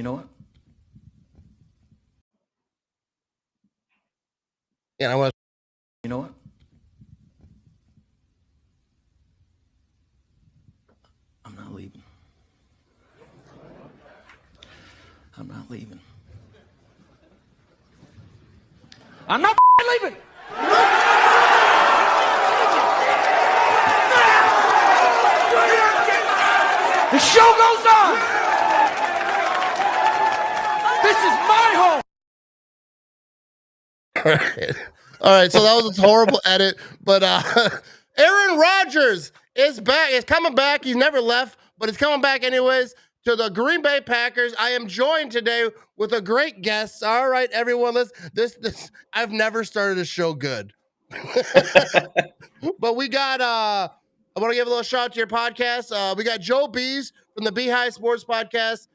know what? Yeah, I want. You know what? I'm not leaving. I'm not leaving. I'm not leaving. The show goes on. This is my home. All right, so that was a horrible edit, but Aaron Rodgers is back. He's coming back. He's never left, but he's coming back anyways to the Green Bay Packers. I am joined today with a great guest. All right, everyone, this I've never started a show good. But we got I want to give a little shout out to your podcast. We got Joe Bees from the Beehive Sports Podcast.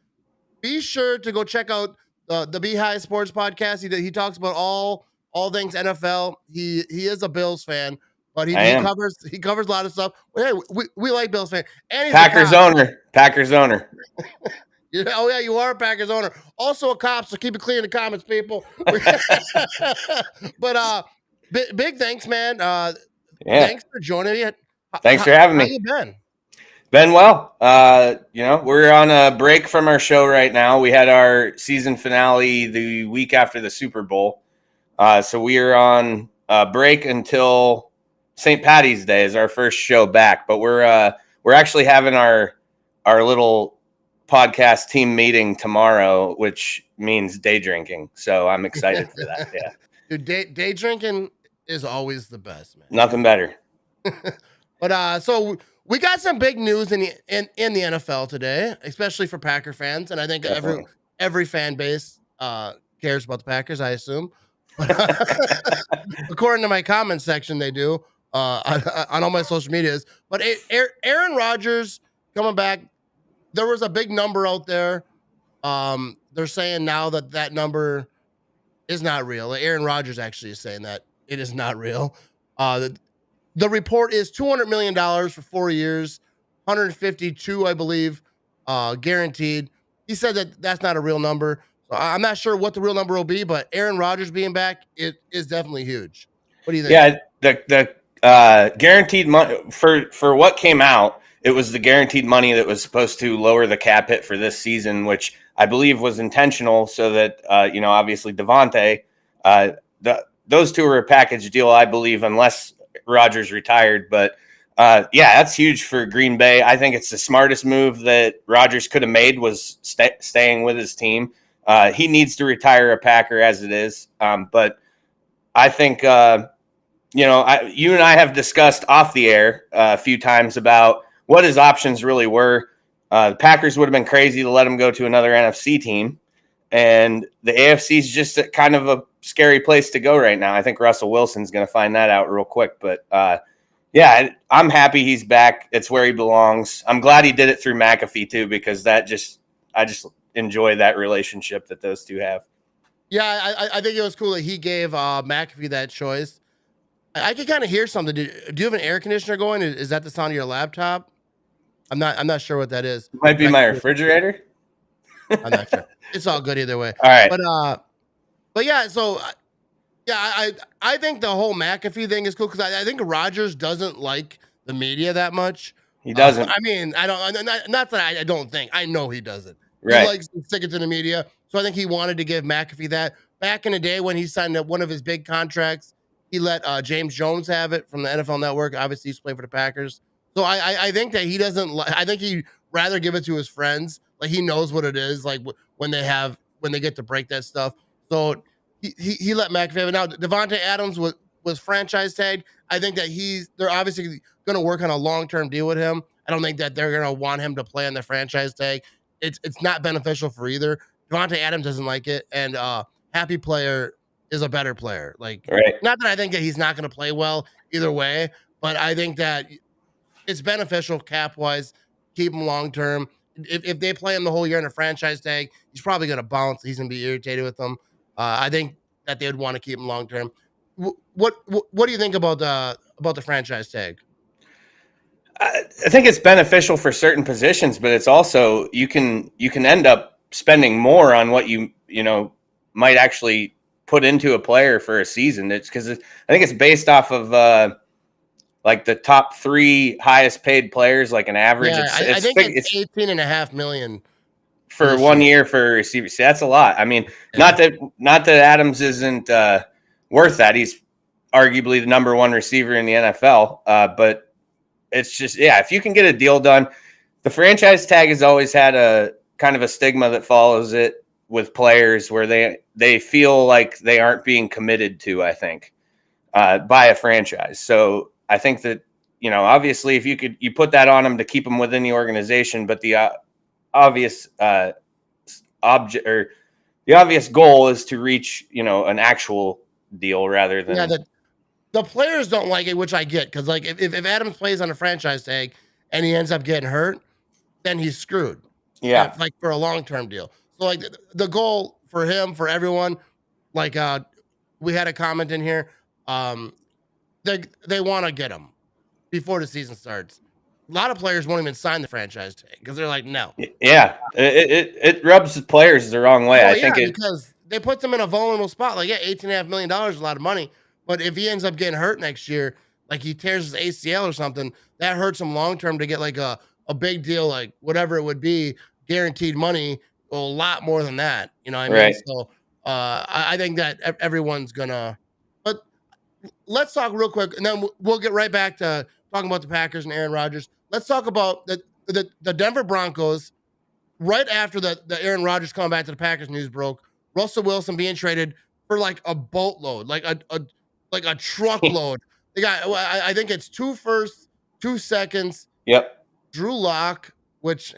Be sure to go check out the Beehive Sports Podcast. He talks about all things NFL. He is a Bills fan, but he covers a lot of stuff. Hey, we like Bills fan. And he's Packers owner. Oh yeah, you are a Packers owner. Also a cop, so keep it clear in the comments, people. But big thanks, man. Thanks for joining me. Thanks for having me. How you been? Been well. We're on a break from our show right now. We had our season finale the week after the Super Bowl. So we are on break until St. Patty's Day is our first show back. But we're actually having our little podcast team meeting tomorrow, which means day drinking. So I'm excited for that. Yeah. Dude, day drinking is always the best, man. Nothing better. But so we got some big news in the NFL today, especially for Packer fans, and I think every fan base cares about the Packers, I assume. According to my comment section, they do on all my social medias. But Aaron Rodgers coming back, there was a big number out there. They're saying now that number is not real. Aaron Rodgers actually is saying that it is not real. The report is $200 million for 4 years, 152, I believe, guaranteed. He said that's not a real number. So I'm not sure what the real number will be, but Aaron Rodgers being back is definitely huge. What do you think? Yeah, the guaranteed money for what came out, it was the guaranteed money that was supposed to lower the cap hit for this season, which I believe was intentional so that, obviously Davante, those two were a package deal, I believe, unless Rodgers retired. But that's huge for Green Bay. I think it's the smartest move that Rodgers could have made was staying with his team. He needs to retire a Packer as it is. But I think, you and I have discussed off the air a few times about what his options really were. The Packers would have been crazy to let him go to another NFC team. And the AFC is just kind of a scary place to go right now. I think Russell Wilson's going to find that out real quick. But, I'm happy he's back. It's where he belongs. I'm glad he did it through McAfee, too, because I just enjoy that relationship that those two have. Yeah, I think it was cool that he gave McAfee that choice. I can kind of hear something. Do you have an air conditioner going? Is that the sound of your laptop? I'm not sure what that is. Might be my refrigerator. I'm not sure. It's all good either way. All right. But yeah, so I think the whole McAfee thing is cool because I think Rodgers doesn't like the media that much. He doesn't. I mean, I don't. Not that I don't think. I know he doesn't. Right. He likes to stick it to the media. So I think he wanted to give McAfee that. Back in the day when he signed up one of his big contracts, he let James Jones have it from the NFL Network. Obviously, he's played for the Packers. So I think that he doesn't. I think he'd rather give it to his friends. Like he knows what it is. Like when they get to break that stuff. So he let McAfee have it. Now Davante Adams was franchise tagged. I think that they're obviously going to work on a long-term deal with him. I don't think that they're going to want him to play on the franchise tag. It's not beneficial for either. Davante Adams doesn't like it, and Happy Player is a better player. Like, right. Not that I think that he's not going to play well either way, but I think that it's beneficial cap-wise. Keep him long-term. If they play him the whole year in a franchise tag, he's probably going to bounce. He's going to be irritated with them. I think that they would want to keep him long-term. What do you think about the franchise tag? I think it's beneficial for certain positions, but it's also you can end up spending more on what you might actually put into a player for a season. It's because I think it's based off of like the top 3 highest paid players, like an average. Yeah, I think it's 18.5 million for 1 year for a receiver. See, that's a lot. I mean, not that Adams isn't worth that. He's arguably the number 1 receiver in the NFL. But it's just, if you can get a deal done, the franchise tag has always had a kind of a stigma that follows it with players where they feel like they aren't being committed to, I think, by a franchise. So I think that, obviously if you put that on them to keep them within the organization, but the obvious object or the obvious goal is to reach, an actual deal rather than. Yeah, the players don't like it, which I get, because like if Adams plays on a franchise tag and he ends up getting hurt, then he's screwed. Yeah, like for a long-term deal. So like the goal for him, for everyone, like we had a comment in here. They want to get him before the season starts. A lot of players won't even sign the franchise tag because they're like, no. Yeah, it rubs the players the wrong way. I think because they put them in a vulnerable spot. Like, $18.5 million is a lot of money. But if he ends up getting hurt next year, like he tears his ACL or something, that hurts him long term to get like a big deal, like whatever it would be, guaranteed money, a lot more than that. You know what I mean? Right. So I think that everyone's gonna. But let's talk real quick, and then we'll get right back to talking about the Packers and Aaron Rodgers. Let's talk about the Denver Broncos. Right after the Aaron Rodgers coming back to the Packers news broke, Russell Wilson being traded for like a boatload, like a truckload. They got, I think it's 2 firsts, 2 seconds. Yep. Drew Lock, which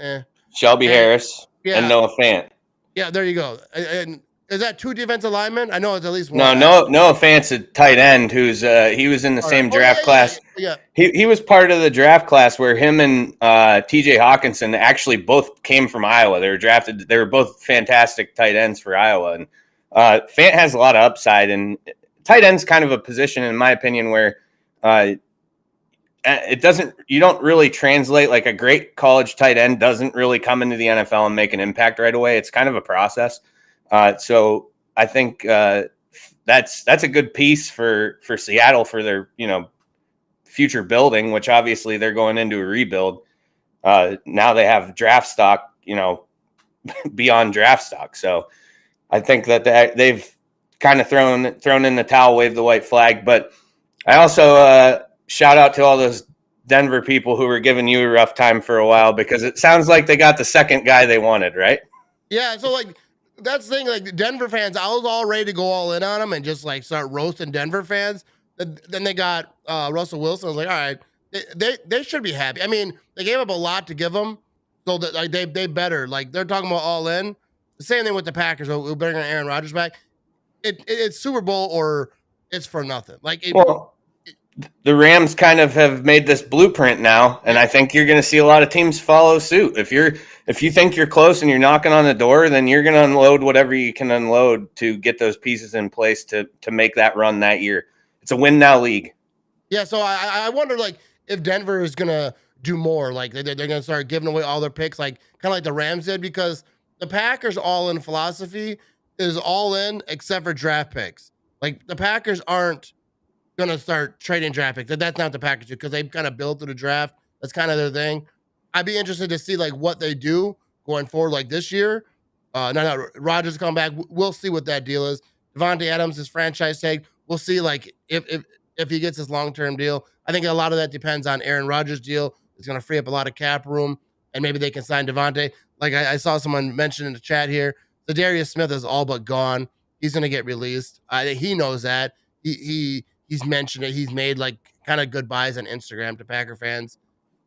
Shelby Harris and Noah Fant. Yeah, there you go. And is that 2 defensive linemen? I know it's at least one. No, Noah Fant's a tight end who's he was in the same draft class. Yeah. He was part of the draft class where him and TJ Hawkinson actually both came from Iowa. They were drafted. They were both fantastic tight ends for Iowa. And Fant has a lot of upside, and tight end's kind of a position, in my opinion, where you don't really translate. Like a great college tight end doesn't really come into the NFL and make an impact right away. It's kind of a process. So I think that's a good piece for Seattle for their, future building, which obviously they're going into a rebuild. Now they have draft stock, beyond draft stock. So I think that they've kind of thrown in the towel, waved the white flag. But I also shout out to all those Denver people who were giving you a rough time for a while, because it sounds like they got the second guy they wanted, right? Yeah. So like, that's the thing, like the Denver fans, I was all ready to go all in on them and just like start roasting Denver fans. Then they got Russell Wilson. I was like, all right, they should be happy. I mean, they gave up a lot to give them, so that like they better, like they're talking about all in. The same thing with the Packers. We're bringing Aaron Rodgers back. It's Super Bowl or it's for nothing. Like the Rams kind of have made this blueprint now, and I think you're going to see a lot of teams follow suit. If you think you're close and you're knocking on the door, then you're going to unload whatever you can unload to get those pieces in place to make that run that year. It's a win now league. Yeah, so I wonder, like, if Denver is going to do more. Like, they're going to start giving away all their picks, like kind of like the Rams did, because the Packers' all-in philosophy is all in except for draft picks. Like, the Packers aren't going to start trading draft picks. That's not the Packers do, because they kind of built through the draft. That's kind of their thing. I'd be interested to see, like, what they do going forward, like this year. No, Rodgers come back. We'll see what that deal is. Davante Adams is franchise tag. We'll see, like, if he gets his long-term deal. I think a lot of that depends on Aaron Rodgers' deal. It's going to free up a lot of cap room, and maybe they can sign Davante. Like I saw someone mention in the chat here, Zadarius Smith is all but gone. He's going to get released. He knows that. He's mentioned it. He's made, like, kind of goodbyes on Instagram to Packer fans.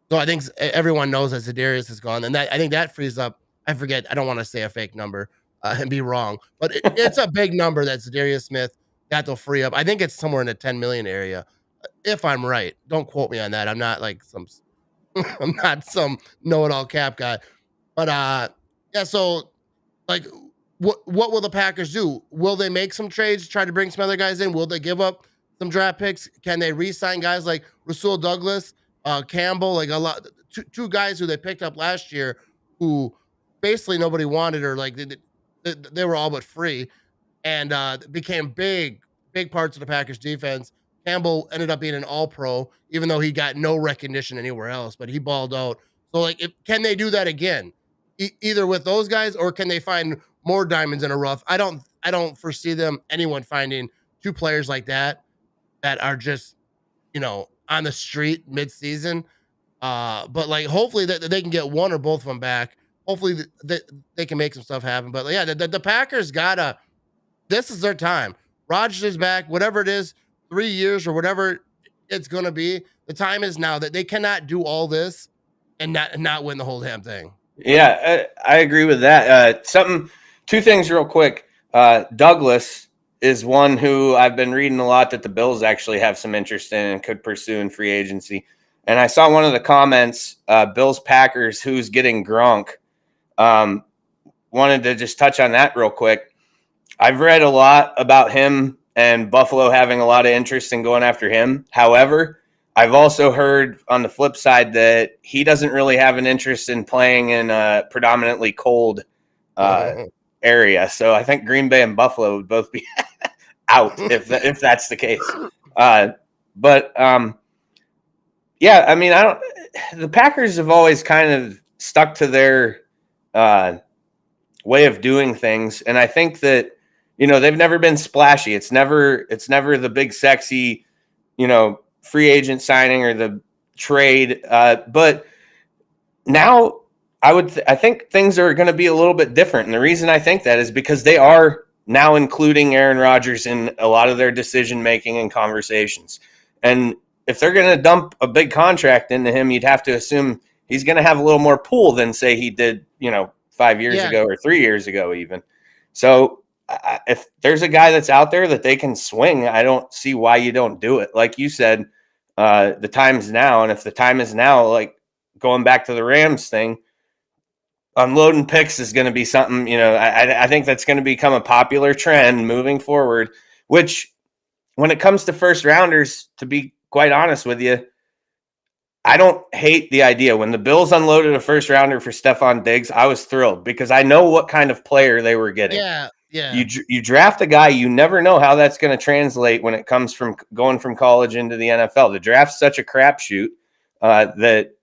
So I think everyone knows that Zadarius is gone, and I think that frees up. I forget. I don't want to say a fake number and be wrong, but it's a big number that Zadarius Smith that they'll free up. I think it's somewhere in the 10 million area, if I'm right. Don't quote me on that. I'm not like some know-it-all cap guy. But yeah. So like, what will the Packers do? Will they make some trades, try to bring some other guys in? Will they give up some draft picks? Can they re-sign guys like Rasul Douglas, Campbell, like two guys who they picked up last year who basically nobody wanted, or like they were all but free, and became big parts of the Packers defense. Campbell ended up being an All-Pro, even though he got no recognition anywhere else, but he balled out. So like, can they do that again? Either with those guys, or can they find more diamonds in a rough? I don't foresee anyone finding two players like that are just on the street mid-season. But like, hopefully that they can get one or both of them back. Hopefully that they can make some stuff happen. But yeah, the Packers gotta. This is their time. Rodgers is back. Whatever it is, 3 years or whatever it's gonna be. The time is now. That they cannot do all this and not win the whole damn thing. Yeah, I agree with that. Two things real quick. Douglas is one who I've been reading a lot that the Bills actually have some interest in and could pursue in free agency. And I saw one of the comments, Bills Packers, who's getting Gronk. Wanted to just touch on that real quick. I've read a lot about him and Buffalo having a lot of interest in going after him. However, I've also heard on the flip side that he doesn't really have an interest in playing in a predominantly cold area. So I think Green Bay and Buffalo would both be out if that's the case. Yeah, I mean, the Packers have always kind of stuck to their way of doing things, and I think that they've never been splashy. It's never the big sexy, free agent signing or the trade. But now I think things are going to be a little bit different. And the reason I think that is because they are now including Aaron Rodgers in a lot of their decision-making and conversations. And if they're going to dump a big contract into him, you'd have to assume he's going to have a little more pull than say he did, 5 years ago or 3 years ago even. So if there's a guy that's out there that they can swing, I don't see why you don't do it. Like you said, the time's now. And if the time is now, like going back to the Rams thing, unloading picks is going to be something, I think that's going to become a popular trend moving forward, which when it comes to first rounders, to be quite honest with you, I don't hate the idea. When the Bills unloaded a first rounder for Stephon Diggs, I was thrilled because I know what kind of player they were getting. Yeah. You draft a guy, you never know how that's going to translate when it comes from going from college into the NFL. The draft's such a crapshoot that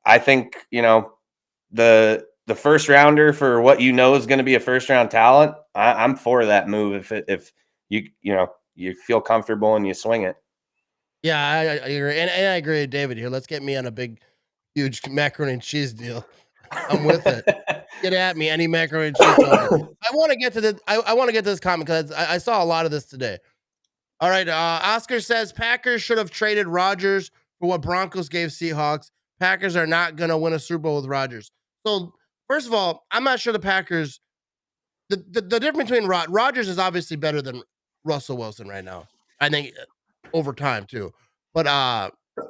I think, the first rounder for what is going to be a first round talent, I'm for that move if you feel comfortable and you swing it. Yeah, I agree. And I agree with David here. Let's get me on a big, huge macaroni and cheese deal. I'm with it. Get at me, any macaroni and cheese. I want to get to this. I want to get to this comment because I saw a lot of this today. All right. Oscar says Packers should have traded Rodgers for what Broncos gave Seahawks. Packers are not going to win a Super Bowl with Rodgers. So, first of all, I'm not sure the Packers. The difference between Rodgers is obviously better than Russell Wilson right now. I think over time too. But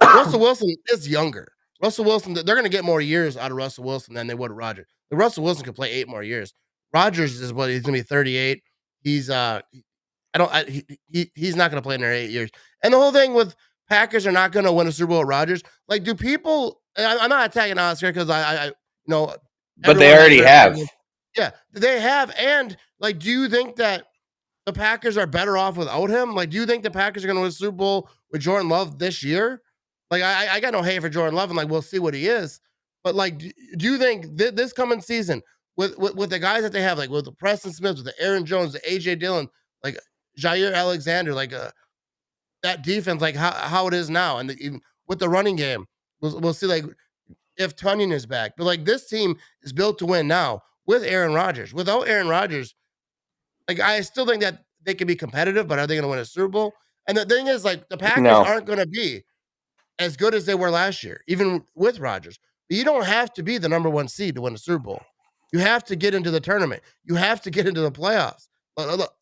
Russell Wilson is younger. Russell Wilson, they're going to get more years out of Russell Wilson than they would Rodgers. Russell Wilson could play 8 more years. Rodgers is he's going to be 38. He's not going to play in there 8 years. And the whole thing with Packers are not going to win a Super Bowl with Rodgers. Like, do people? I'm not attacking Oscar because I but they already have. Yeah, they have. And like, do you think that the Packers are better off without him? Like, do you think the Packers are going to win a Super Bowl with Jordan Love this year? Like, I got no hate for Jordan Love, and like, we'll see what he is. But like, do you think this coming season with the guys that they have, like with the Preston Smith, with the Aaron Jones, the AJ Dillon, like Jair Alexander, like that defense, like how it is now, and even with the running game, we'll see like if Tunyon is back. But like, this team is built to win now with Aaron Rodgers. Without Aaron Rodgers, like, I still think that they can be competitive, but are they going to win a Super Bowl? And the thing is, like, the Packers aren't going to be as good as they were last year, even with Rodgers. But you don't have to be the number 1 seed to win a Super Bowl. You have to get into the tournament. You have to get into the playoffs.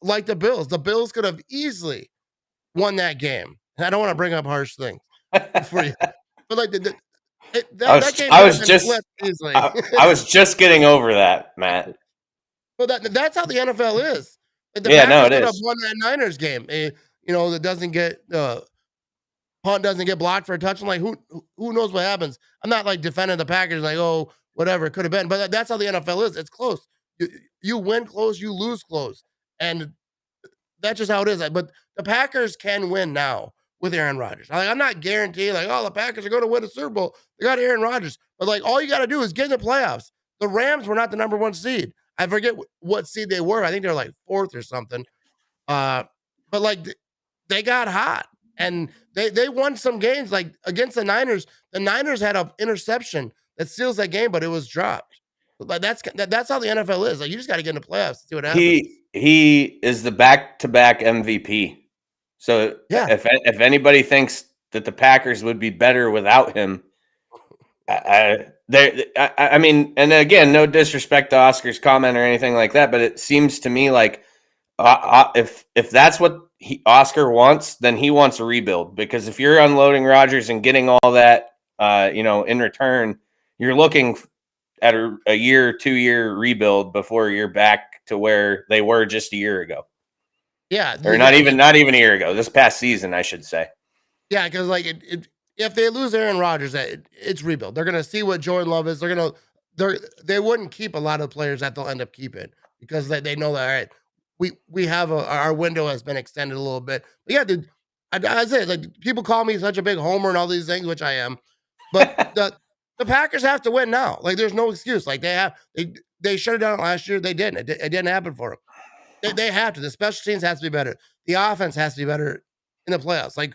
Like the Bills. The Bills could have easily won that game. And I don't want to bring up harsh things for you. But like that game I was just getting over that, Matt. Well, that's how the NFL is. The Packers no, it could is. have won that Niners game. That doesn't get punt doesn't get blocked for a touchdown. Like who knows what happens? I'm not like defending the Packers. Like, oh, whatever it could have been. But that's how the NFL is. It's close. You win close, you lose close. And that's just how it is. But the Packers can win now with Aaron Rodgers. I'm not guaranteed the Packers are going to win a Super Bowl. They got Aaron Rodgers. But all you got to do is get in the playoffs. The Rams were not the number 1 seed. I forget what seed they were. I think they're 4th or something. But they got hot and they won some games against the Niners. The Niners had an interception that seals that game, but it was dropped. That's how the NFL is. You just got to get in the playoffs to see what happens. He is the back-to-back MVP. So yeah, if anybody thinks that the Packers would be better without him, I mean, and again, no disrespect to Oscar's comment or anything like that, but it seems to me if that's what Oscar wants, then he wants a rebuild. Because if you're unloading Rodgers and getting all that, in return, you're looking at a 2-year rebuild before you're back to where they were just a year ago. Yeah, or not even a year ago. This past season, I should say. Yeah, because if they lose Aaron Rodgers, it's rebuild. They're gonna see what Jordan Love is. They wouldn't keep a lot of players that they'll end up keeping because they know that all right, we have our window has been extended a little bit. But yeah, dude, I say people call me such a big homer and all these things, which I am, but the Packers have to win now. There's no excuse. They shut it down last year. They didn't. It didn't happen for them. They have to. The special teams has to be better. The offense has to be better in the playoffs.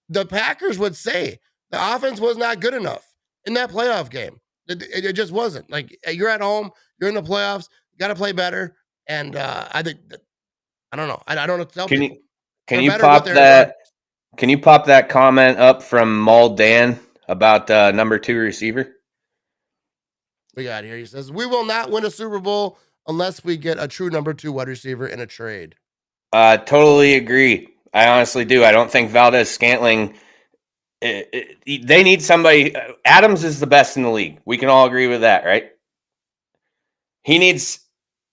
The Packers would say the offense was not good enough in that playoff game. It just wasn't. You're at home, you're in the playoffs, you got to play better. And I think I don't know. I don't know what to tell people. Can you pop that? Can you pop that comment up from Maul Dan about number 2 receiver? We got here. He says, "We will not win a Super Bowl unless we get a true number 2 wide receiver in a trade." Totally agree. I honestly do. I don't think Valdez-Scantling. They need somebody. Adams is the best in the league. We can all agree with that, right? He's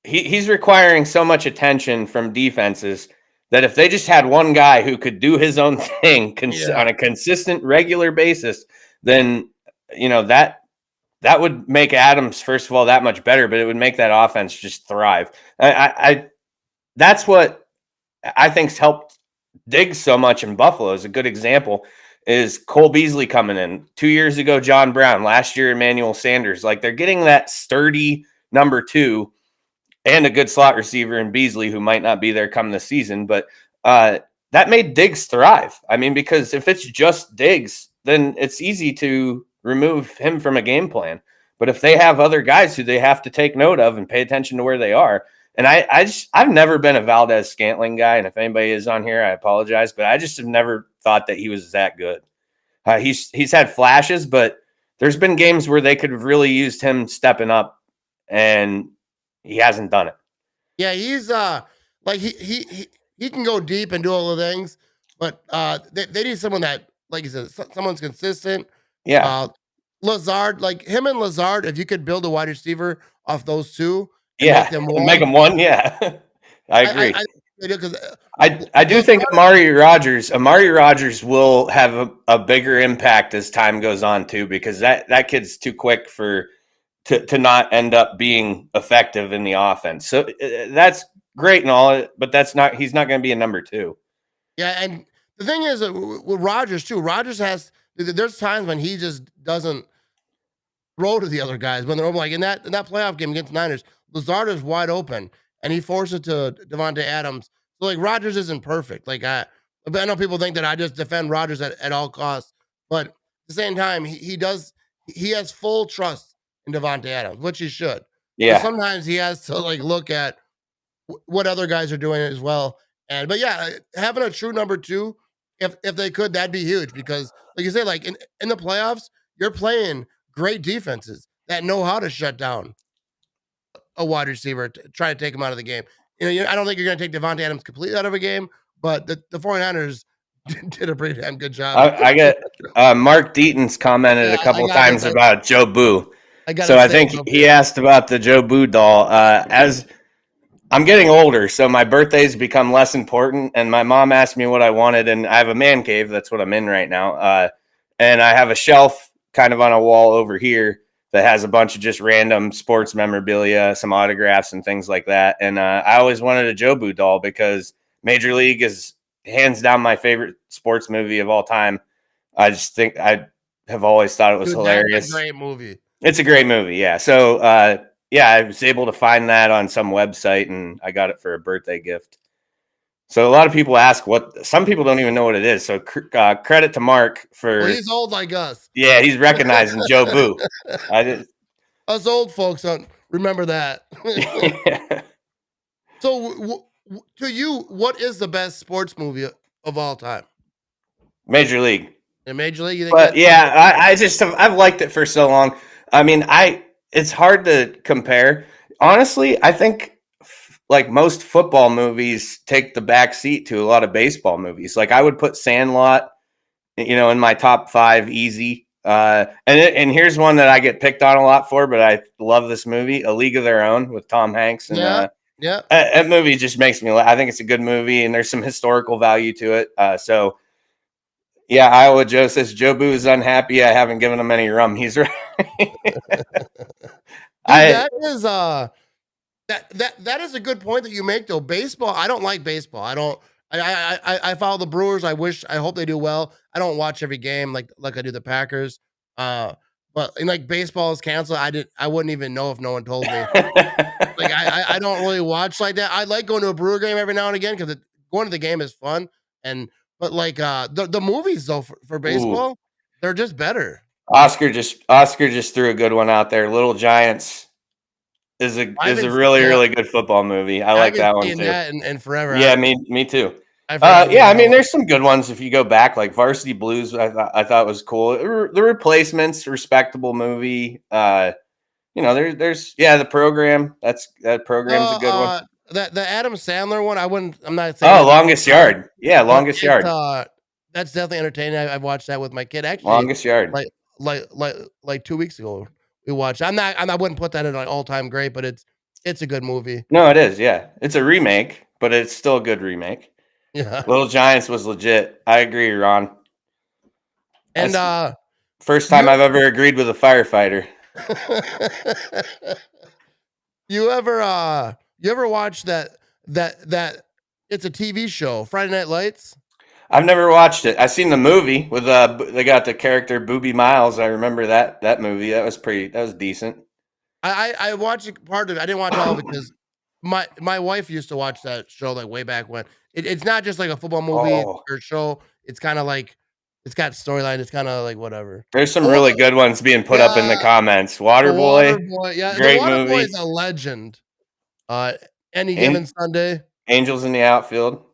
requiring so much attention from defenses that if they just had one guy who could do his own thing on a consistent, regular basis, then that would make Adams, first of all, that much better, but it would make that offense just thrive. That's what I think's helped Diggs so much in Buffalo. Is a good example is Cole Beasley coming in 2 years ago, John Brown, last year, Emmanuel Sanders. They're getting that sturdy number 2 and a good slot receiver in Beasley, who might not be there come the season, but that made Diggs thrive. I mean, because if it's just Diggs, then it's easy to remove him from a game plan. But if they have other guys who they have to take note of and pay attention to where they are, and I've never been a Valdez-Scantling guy, and if anybody is on here, I apologize, but I just have never thought that he was that good. He's had flashes, but there's been games where they could have really used him stepping up, and he hasn't done it. Yeah, he's he can go deep and do all the things, but they need someone that, like you said, someone's consistent. Yeah. Lazard, him and Lazard, if you could build a wide receiver off those two, make them one. Yeah, I agree. I do think Amari Rodgers will have a bigger impact as time goes on too, because that kid's too quick to not end up being effective in the offense. So that's great and all, but he's not going to be a number 2. Yeah, and the thing is with Rodgers too. Rodgers there's times when he just doesn't roll to the other guys when they're open. In that playoff game against the Niners, Lazard is wide open and he forced it to Davante Adams. So Rodgers isn't perfect. I know people think that I just defend Rodgers at all costs, but at the same time, he has full trust in Davante Adams, which he should. Yeah. But sometimes he has to look at what other guys are doing as well. But yeah, having a true number 2, if they could, that'd be huge because, like you say, in the playoffs, you're playing great defenses that know how to shut down a wide receiver to try to take him out of the game. I don't think you're going to take Davante Adams completely out of a game, but the 49ers did a pretty damn good job. I get Mark Deaton's commented a couple of times about Joe Boo. I think he asked about the Joe Boo doll. As I'm getting older, so my birthdays become less important, and my mom asked me what I wanted, and I have a man cave. That's what I'm in right now. And I have a shelf kind of on a wall over here that has a bunch of just random sports memorabilia, some autographs and things like that. And I always wanted a Jobu doll because Major League is hands down my favorite sports movie of all time. I just think I have always thought it was hilarious. That's a great movie. It's a great movie, yeah. So, yeah, I was able to find that on some website, and I got it for a birthday gift. So a lot of people ask what. Some people don't even know what it is. So credit to Mark for. Well, he's old like us. Yeah, he's recognizing Joe Boo. I did. Us old folks don't remember that. So, to you, what is the best sports movie of all time? Major League. In Major League, you think? But yeah, I just I've liked it for so long. I mean, it's hard to compare. Honestly, I think like most football movies take the back seat to a lot of baseball movies. Like I would put Sandlot, in my top 5 easy. And here's one that I get picked on a lot for, but I love this movie, A League of Their Own with Tom Hanks. And yeah. That movie just makes me laugh. I think it's a good movie, and there's some historical value to it. So yeah, Iowa Joe says Joe Boo is unhappy. I haven't given him any rum. He's right. That is that is a good point that you make though. Baseball, I don't like baseball. I follow the Brewers. I hope they do well. I don't watch every game like I do the Packers. But like baseball is canceled. I wouldn't even know if no one told me. Like I don't really watch like that. I like going to a Brewer game every now and again because going to the game is fun. But like the movies though for baseball, they're just better. Oscar just threw a good one out there. Little Giants is a really good football movie. I like that one too. That in forever. Yeah, me too. I mean, there's some good ones if you go back, like Varsity Blues. I thought was cool. The Replacements, respectable movie. There's The Program. That program's a good one. The Adam Sandler one, I'm not saying. Oh, Longest Yard. Yeah, Longest Yard. That's definitely entertaining. I've watched that with my kid. Actually, Longest Yard. Like 2 weeks ago, we watched. I wouldn't put that in like all time great, but it's a good movie. No, it is. Yeah, it's a remake, but it's still a good remake. Yeah. Little Giants was legit. I agree, Ron. And first time I've ever agreed with a firefighter. You ever watch that it's a TV show, Friday Night Lights? I've never watched it. I've seen the movie with they got the character Boobie Miles. I remember that movie. That was decent. I watched part of it. I didn't watch all of it because my wife used to watch that show like way back when. It's not just like a football movie or show. It's kind of like it's got storyline. It's kind of like whatever. There's some really good ones being put up in the comments. Waterboy, yeah, great Waterboy movie. Is a legend. Any given Sunday. Angels in the Outfield.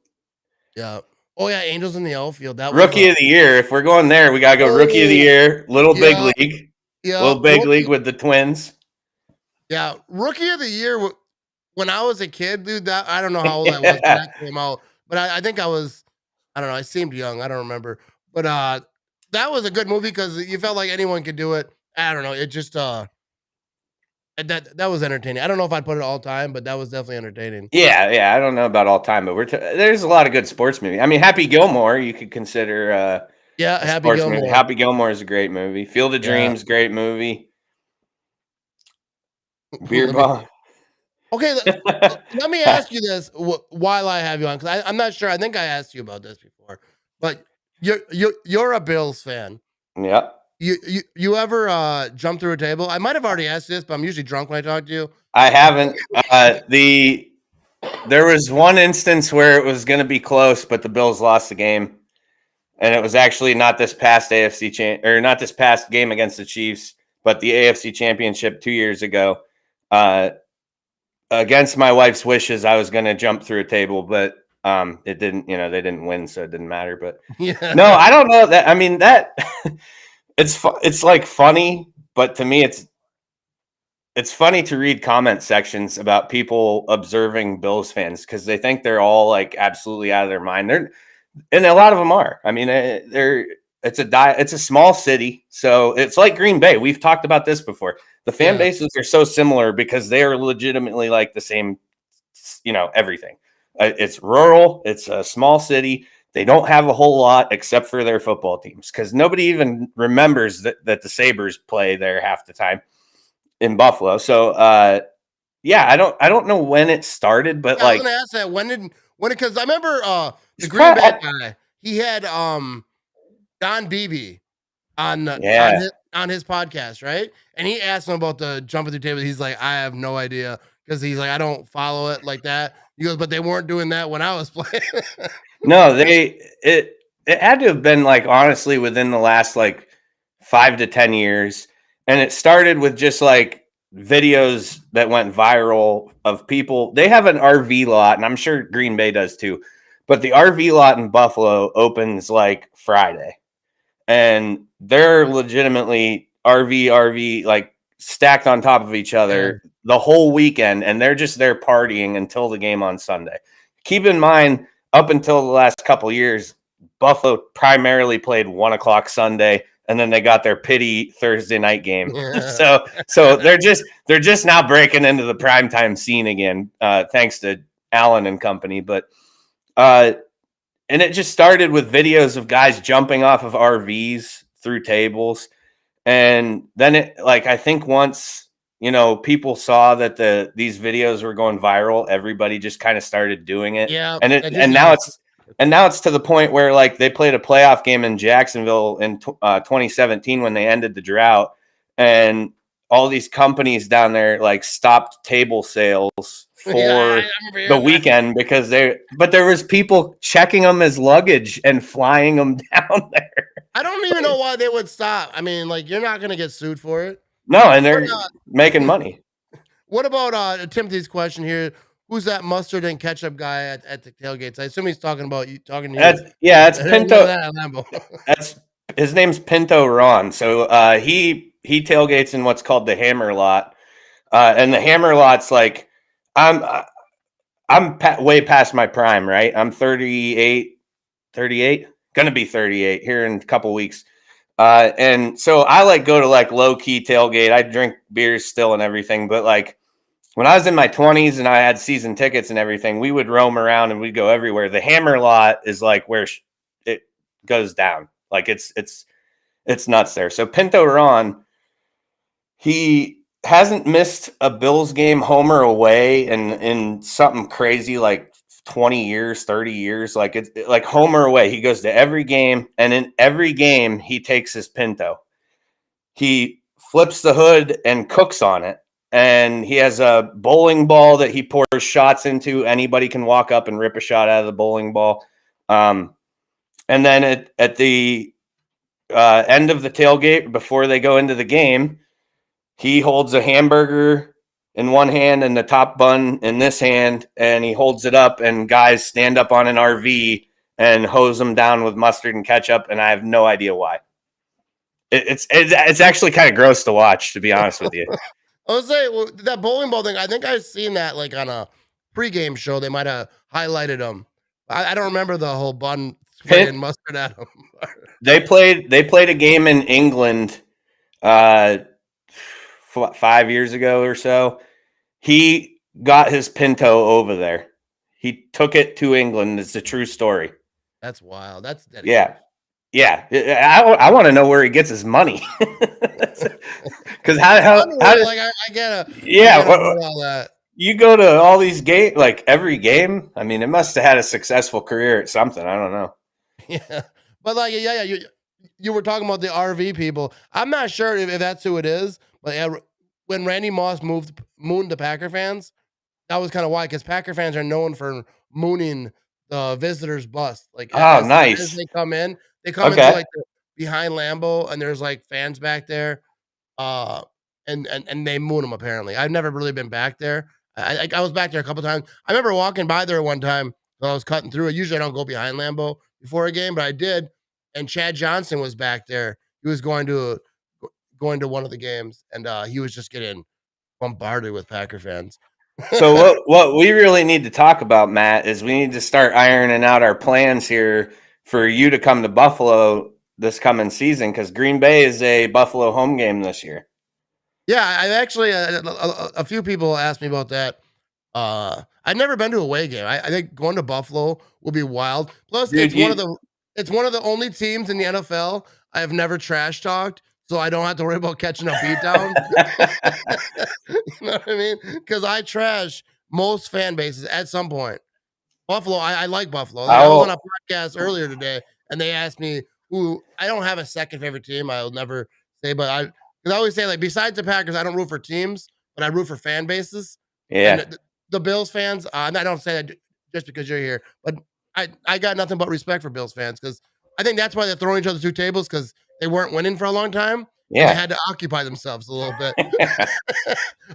Yeah. Oh yeah, Angels in the Outfield. That Rookie of the Year. If we're going there, we gotta go Rookie of the Year. Big League. Yeah. Little Big League with the Twins. Yeah, Rookie of the Year. When I was a kid, dude, that I don't know how old I was when that came out, but I think I was. I don't know. I seemed young. I don't remember, but that was a good movie because you felt like anyone could do it. I don't know. It just that was entertaining. I don't know if I'd put it all time, but that was definitely entertaining. Yeah. I don't know about all time, but there's a lot of good sports movies. I mean, Happy Gilmore, you could consider. Happy Gilmore. Movie. Happy Gilmore is a great movie. Field of Dreams, great movie. Beer Bong. Okay, let me ask you this while I have you on, because I'm not sure. I think I asked you about this before, but you're a Bills fan. Yeah. You ever jump through a table? I might have already asked this, but I'm usually drunk when I talk to you. I haven't. There was one instance where it was going to be close, but the Bills lost the game, and it was actually not this past not this past game against the Chiefs, but the AFC Championship 2 years ago. Against my wife's wishes, I was going to jump through a table, but it didn't. They didn't win, so it didn't matter. But no, I don't know that. I mean that it's like funny, but to me, it's funny to read comment sections about people observing Bills fans because they think they're all like absolutely out of their mind. And a lot of them are. I mean, it's a small city, so it's like Green Bay. We've talked about this before. The fan bases are so similar because they are legitimately like the same, everything. It's rural. It's a small city. They don't have a whole lot except for their football teams because nobody even remembers that the Sabres play there half the time. in Buffalo. So yeah, I don't know when it started, but Yeah, I was like gonna ask that when because I remember the it's Green Bay probably, guy, he had Don Beebe on yeah. on his podcast, right? And he asked him about the jumping through tables. He's like, I have no idea because he's like, I don't follow it like that. He goes, but they weren't doing that when I was playing. No, it had to have been like honestly within the last like 5 to 10 years. And it started with just like videos that went viral of people. They have an RV lot, and I'm sure Green Bay does too. But the RV lot in Buffalo opens like Friday. And they're legitimately RV like stacked on top of each Yeah. other the whole weekend, and they're just there partying until the game on Sunday. Keep in mind, up until the last couple years, Buffalo primarily played 1 o'clock Sunday, and then they got their pity Thursday night game. Yeah. So they're just now breaking into the primetime scene again, thanks to Allen and company. But and it just started with videos of guys jumping off of RVs through tables. And then it like I think once, people saw that these videos were going viral, everybody just kind of started doing it. Yeah, And I it did and know. now it's to the point where like they played a playoff game in Jacksonville in 2017 when they ended the drought, and all these companies down there like stopped table sales Yeah, I for remember the hearing that. weekend because there was people checking them as luggage and flying them down there. I don't even know why they would stop. I mean, like, you're not gonna get sued for it. No, and But, they're making money. what about Timothy's question here? Who's that mustard and ketchup guy at the tailgates? I assume he's talking about you, talking to you. That's I didn't know Pinto. that at Lambeau. That's his name's Pinto Ron. So he tailgates in what's called the Hammer Lot, and the Hammer Lot's like I'm way past my prime, right? I'm 38, gonna be 38 here in a couple weeks. And so I like go to like low key tailgate. I drink beers still and everything, but like when I was in my 20s and I had season tickets and everything, we would roam around and we'd go everywhere. The Hammer Lot is like where it goes down. Like it's nuts there. So Pinto Ron, he hasn't missed a Bills game home or away in something crazy like 20 years, 30 years. Like it's like home or away. He goes to every game, and in every game he takes his Pinto. He flips the hood and cooks on it. And he has a bowling ball that he pours shots into. Anybody can walk up and rip a shot out of the bowling ball. And then at the end of the tailgate, before they go into the game, he holds a hamburger in one hand and the top bun in this hand, and he holds it up, and guys stand up on an RV and hose them down with mustard and ketchup, and I have no idea why. It's actually kind of gross to watch, to be honest with you. I was saying, well, that bowling ball thing. I think I've seen that like on a pregame show. They might have highlighted them. I don't remember the whole bun spraying mustard at them. They played a game in England 5 years ago or so. He got his Pinto over there. He took it to England. It's a true story. That's wild. That's dedication. Yeah. I want to know where he gets his money. Because how like I get all that. You go to all these games, like every game. I mean, it must have had a successful career at something. I don't know. Yeah, but like you were talking about the RV people. I'm not sure if that's who it is, but yeah, when Randy Moss mooned the Packer fans, that was kind of why, because Packer fans are known for mooning the visitors' bus. Like nice. As they come into like the behind Lambeau, and there's like fans back there, and they moon them. Apparently, I've never really been back there. I was back there a couple times. I remember walking by there one time when I was cutting through it. Usually, I don't go behind Lambeau before a game, but I did. And Chad Johnson was back there. He was going to one of the games, and he was just getting bombarded with Packer fans. So what we really need to talk about, Matt, is we need to start ironing out our plans here for you to come to Buffalo this coming season, because Green Bay is a Buffalo home game this year. Yeah, I actually a few people asked me about that. I've never been to a away game. I think going to Buffalo will be wild. Plus, it's one of the only teams in the NFL I have never trash talked so I don't have to worry about catching a beat down. You know what I mean? Because I trash most fan bases at some point. Buffalo, I like Buffalo. Like I was on a podcast earlier today, and they asked me who I don't have a second favorite team. I'll never say, but because I always say like besides the Packers, I don't root for teams, but I root for fan bases. And Yeah. the Bills fans, and I don't say that just because you're here, but I got nothing but respect for Bills fans because I think that's why they're throwing each other two tables because they weren't winning for a long time. And they Yeah. had to occupy themselves a little bit.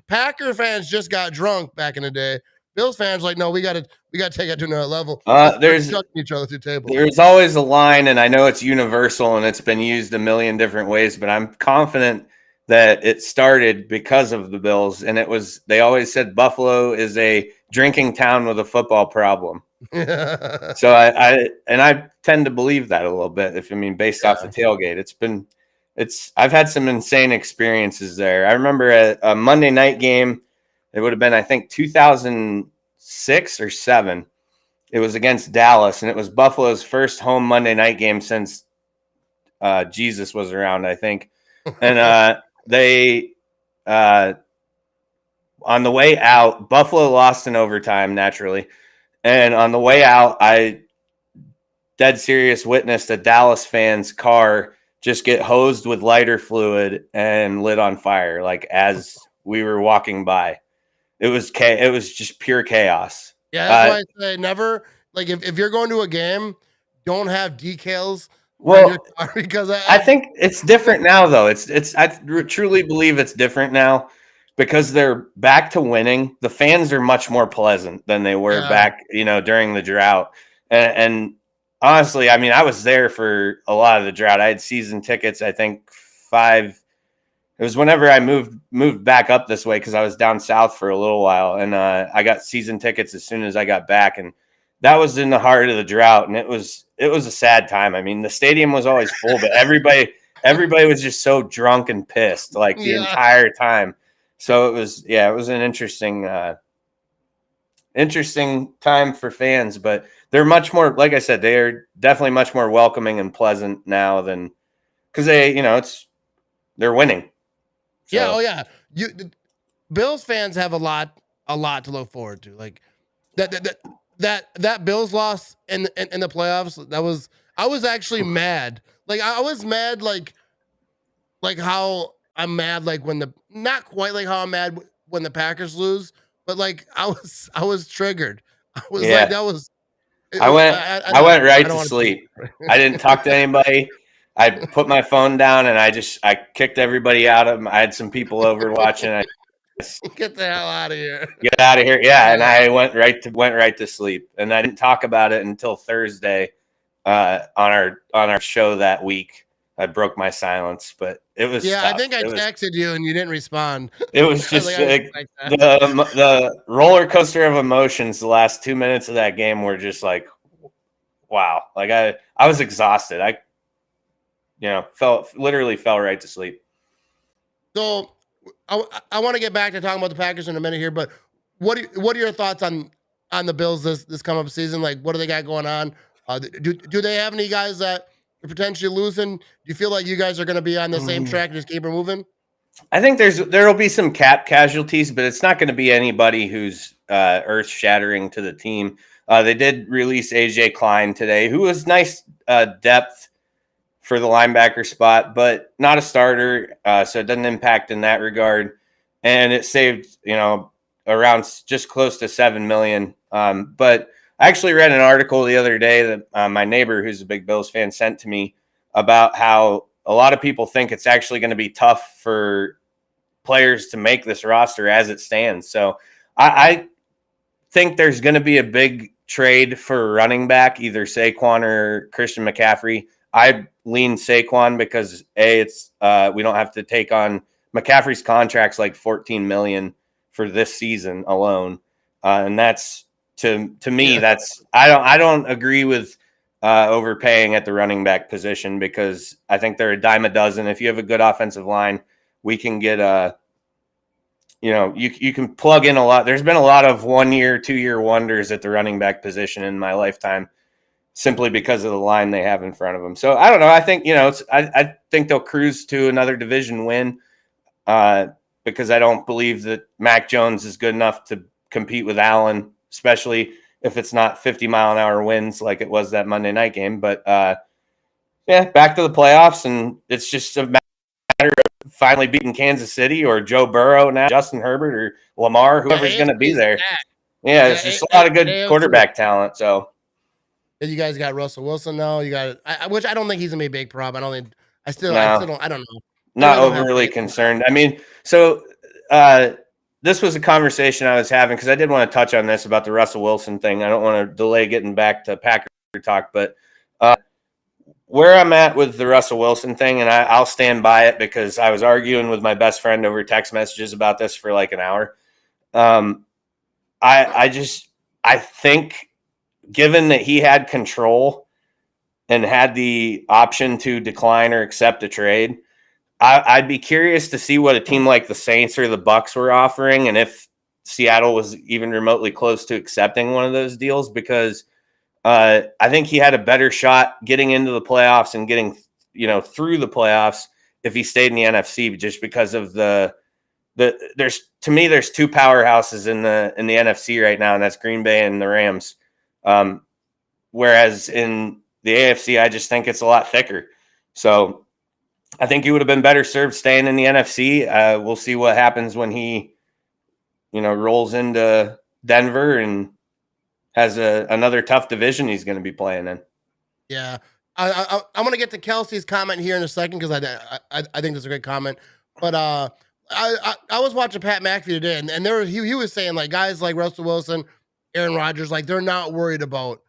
Packer fans just got drunk back in the day. Bills fans like, no, we gotta take it to another level. There's chucking each other through tables. There's always a line, and I know it's universal and it's been used a million different ways, but I'm confident that it started because of the Bills. And they always said Buffalo is a drinking town with a football problem. So I tend to believe that a little bit. Based off the tailgate, I've had some insane experiences there. I remember a Monday night game. It would have been, I think, 2006 or 7. It was against Dallas, and it was Buffalo's first home Monday night game since Jesus was around, I think. And they, on the way out, Buffalo lost in overtime, naturally. And on the way out, I dead serious witnessed a Dallas fan's car just get hosed with lighter fluid and lit on fire, like as we were walking by. It was just pure chaos. Yeah, that's why I say never. Like if you're going to a game, don't have decals on your car because I think it's different now, though. I truly believe it's different now because they're back to winning. The fans are much more pleasant than they were back, during the drought. And honestly, I was there for a lot of the drought. I had season tickets. I think 5. It was whenever I moved back up this way because I was down south for a little while, and I got season tickets as soon as I got back, and that was in the heart of the drought, and it was a sad time. The stadium was always full, but everybody was just so drunk and pissed like the entire time. So it was an interesting time for fans, but they're much more, like I said, they are definitely much more welcoming and pleasant now than because they're winning. So. Yeah, oh yeah. Bills fans have a lot to look forward to. Like that Bills loss in the playoffs. I was actually mad. Like I was mad like how I'm mad like not quite like how I'm mad when the Packers lose, but like I was triggered. I was like that was. I went right to sleep. I didn't talk to anybody. I put my phone down and I kicked everybody out of them. I had some people over watching. Get the hell out of here. Get out of here. Yeah. And I went right to sleep. And I didn't talk about it until Thursday on our show that week. I broke my silence, but it was tough. I think I texted you and you didn't respond. It was just the roller coaster of emotions. The last 2 minutes of that game were just like, wow. Like I was exhausted. I literally fell right to sleep. So I want to get back to talking about the Packers in a minute here, but what are your thoughts on the Bills this come up season? Like, what do they got going on? Do they have any guys that are potentially losing? Do you feel like you guys are going to be on the same track and just keep it moving? I think there'll be some cap casualties, but it's not going to be anybody who's earth shattering to the team. They did release AJ Klein today, who was nice depth for the linebacker spot, but not a starter, so it doesn't impact in that regard. And it saved, around just close to $7 million. But I actually read an article the other day that my neighbor, who's a big Bills fan, sent to me about how a lot of people think it's actually going to be tough for players to make this roster as it stands. So I think there's going to be a big trade for running back, either Saquon or Christian McCaffrey. I lean Saquon because it's we don't have to take on McCaffrey's contract's like $14 million for this season alone, and that's to me that's I don't agree with overpaying at the running back position because I think they're a dime a dozen. If you have a good offensive line, we can get you can plug in a lot. There's been a lot of 1 year, 2 year wonders at the running back position in my lifetime. simply because of the line they have in front of them. So I don't know. I think, I think they'll cruise to another division win because I don't believe that Mac Jones is good enough to compete with Allen, especially if it's not 50-mile-an-hour winds like it was that Monday night game. But, back to the playoffs, and it's just a matter of finally beating Kansas City or Joe Burrow now, Justin Herbert or Lamar, whoever's going to be there. Yeah, it's just a lot of good quarterback talent. So you guys got Russell Wilson now. You got which I don't think he's gonna be a big problem. I don't think. I still don't. I don't know. Not overly concerned. I mean, so this was a conversation I was having because I did want to touch on this about the Russell Wilson thing. I don't want to delay getting back to Packer talk, but where I'm at with the Russell Wilson thing, and I'll stand by it because I was arguing with my best friend over text messages about this for like an hour. I think given that he had control and had the option to decline or accept a trade, I'd be curious to see what a team like the Saints or the Bucks were offering, and if Seattle was even remotely close to accepting one of those deals, because I think he had a better shot getting into the playoffs and getting, through the playoffs if he stayed in the NFC, just because of there's two powerhouses in the NFC right now, and that's Green Bay and the Rams. Whereas in the AFC, I just think it's a lot thicker. So I think he would have been better served staying in the NFC. We'll see what happens when he, rolls into Denver and has another tough division he's going to be playing in. Yeah. I'm going to get to Kelsey's comment here in a second because I think that's a great comment. But I was watching Pat McAfee today, and he was saying, like, guys like Russell Wilson, Aaron Rodgers, like, they're not worried about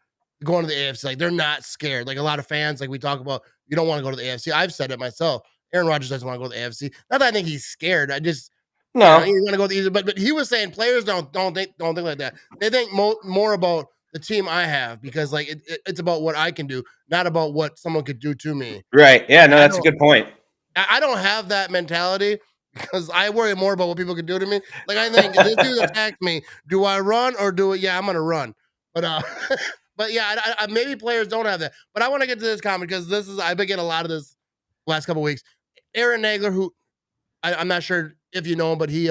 going to the AFC. Like, they're not scared. Like, a lot of fans, like we talk about, you don't want to go to the AFC. I've said it myself. Aaron Rodgers doesn't want to go to the AFC. Not that I think he's scared. I just he's going to go to the, but he was saying players don't think like that. They think more about the team I have, because like it's about what I can do, not about what someone could do to me. Right. Yeah. No, that's a good point. I don't have that mentality because I worry more about what people can do to me. Like, I think if this dude attacks me, do I run or do it? Yeah, I'm going to run. But but yeah, I maybe players don't have that. But I want to get to this comment because I've been getting a lot of this last couple of weeks. Aaron Nagler, who I'm not sure if you know him, but he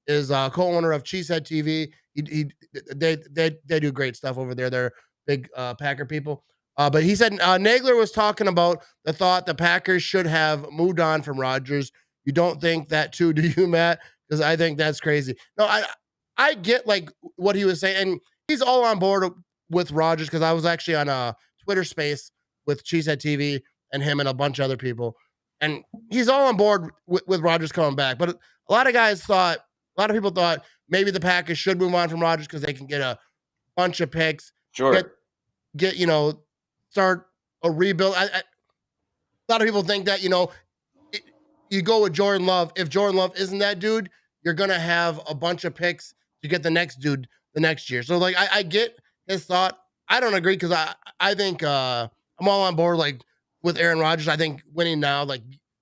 is co-owner of Cheesehead TV. They do great stuff over there. They're big Packer people. But he said Nagler was talking about the thought the Packers should have moved on from Rodgers. You don't think that too, do you, Matt? Because I think that's crazy. No, I get like what he was saying, and he's all on board with Rodgers because I was actually on a Twitter space with Cheesehead TV and him and a bunch of other people, and he's all on board with Rodgers coming back. But a lot of people thought maybe the Packers should move on from Rodgers because they can get a bunch of picks, sure, get start a rebuild. A lot of people think that you go with Jordan Love. If Jordan Love isn't that dude, you're gonna have a bunch of picks to get the next dude the next year. So like I get his thought. I don't agree because I think I'm all on board like with Aaron Rodgers. I think winning now, like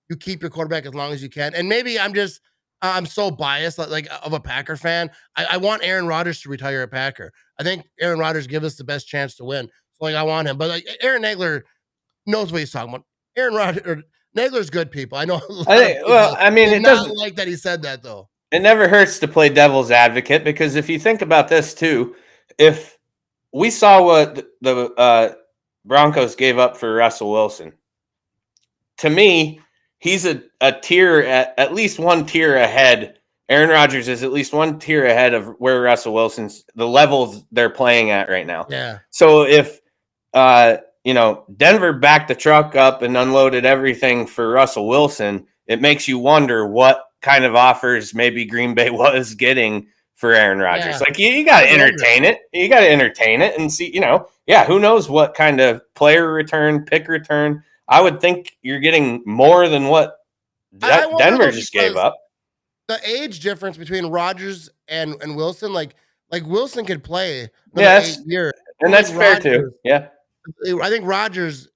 you keep your quarterback as long as you can. And maybe I'm so biased like of a Packer fan. I want Aaron Rodgers to retire a Packer. I think Aaron Rodgers gives us the best chance to win. So like I want him. But like Aaron Nagler knows what he's talking about. Aaron Rodgers or Nagler's good people. I know. It doesn't like that he said that though. It never hurts to play devil's advocate because if you think about this too, if we saw what the Broncos gave up for Russell Wilson, to me, he's a tier at least one tier ahead. Aaron Rodgers is at least one tier ahead of where Russell Wilson's the levels they're playing at right now. Yeah. So if Denver backed the truck up and unloaded everything for Russell Wilson, it makes you wonder what kind of offers maybe Green Bay was getting for Aaron Rodgers. Yeah. Like you got to entertain it. You got to entertain it and see, who knows what kind of player return, pick return. I would think you're getting more than what Denver just gave up. The age difference between Rodgers and Wilson, like Wilson could play 8 years. And that's fair too. Yeah. I think Rodgers,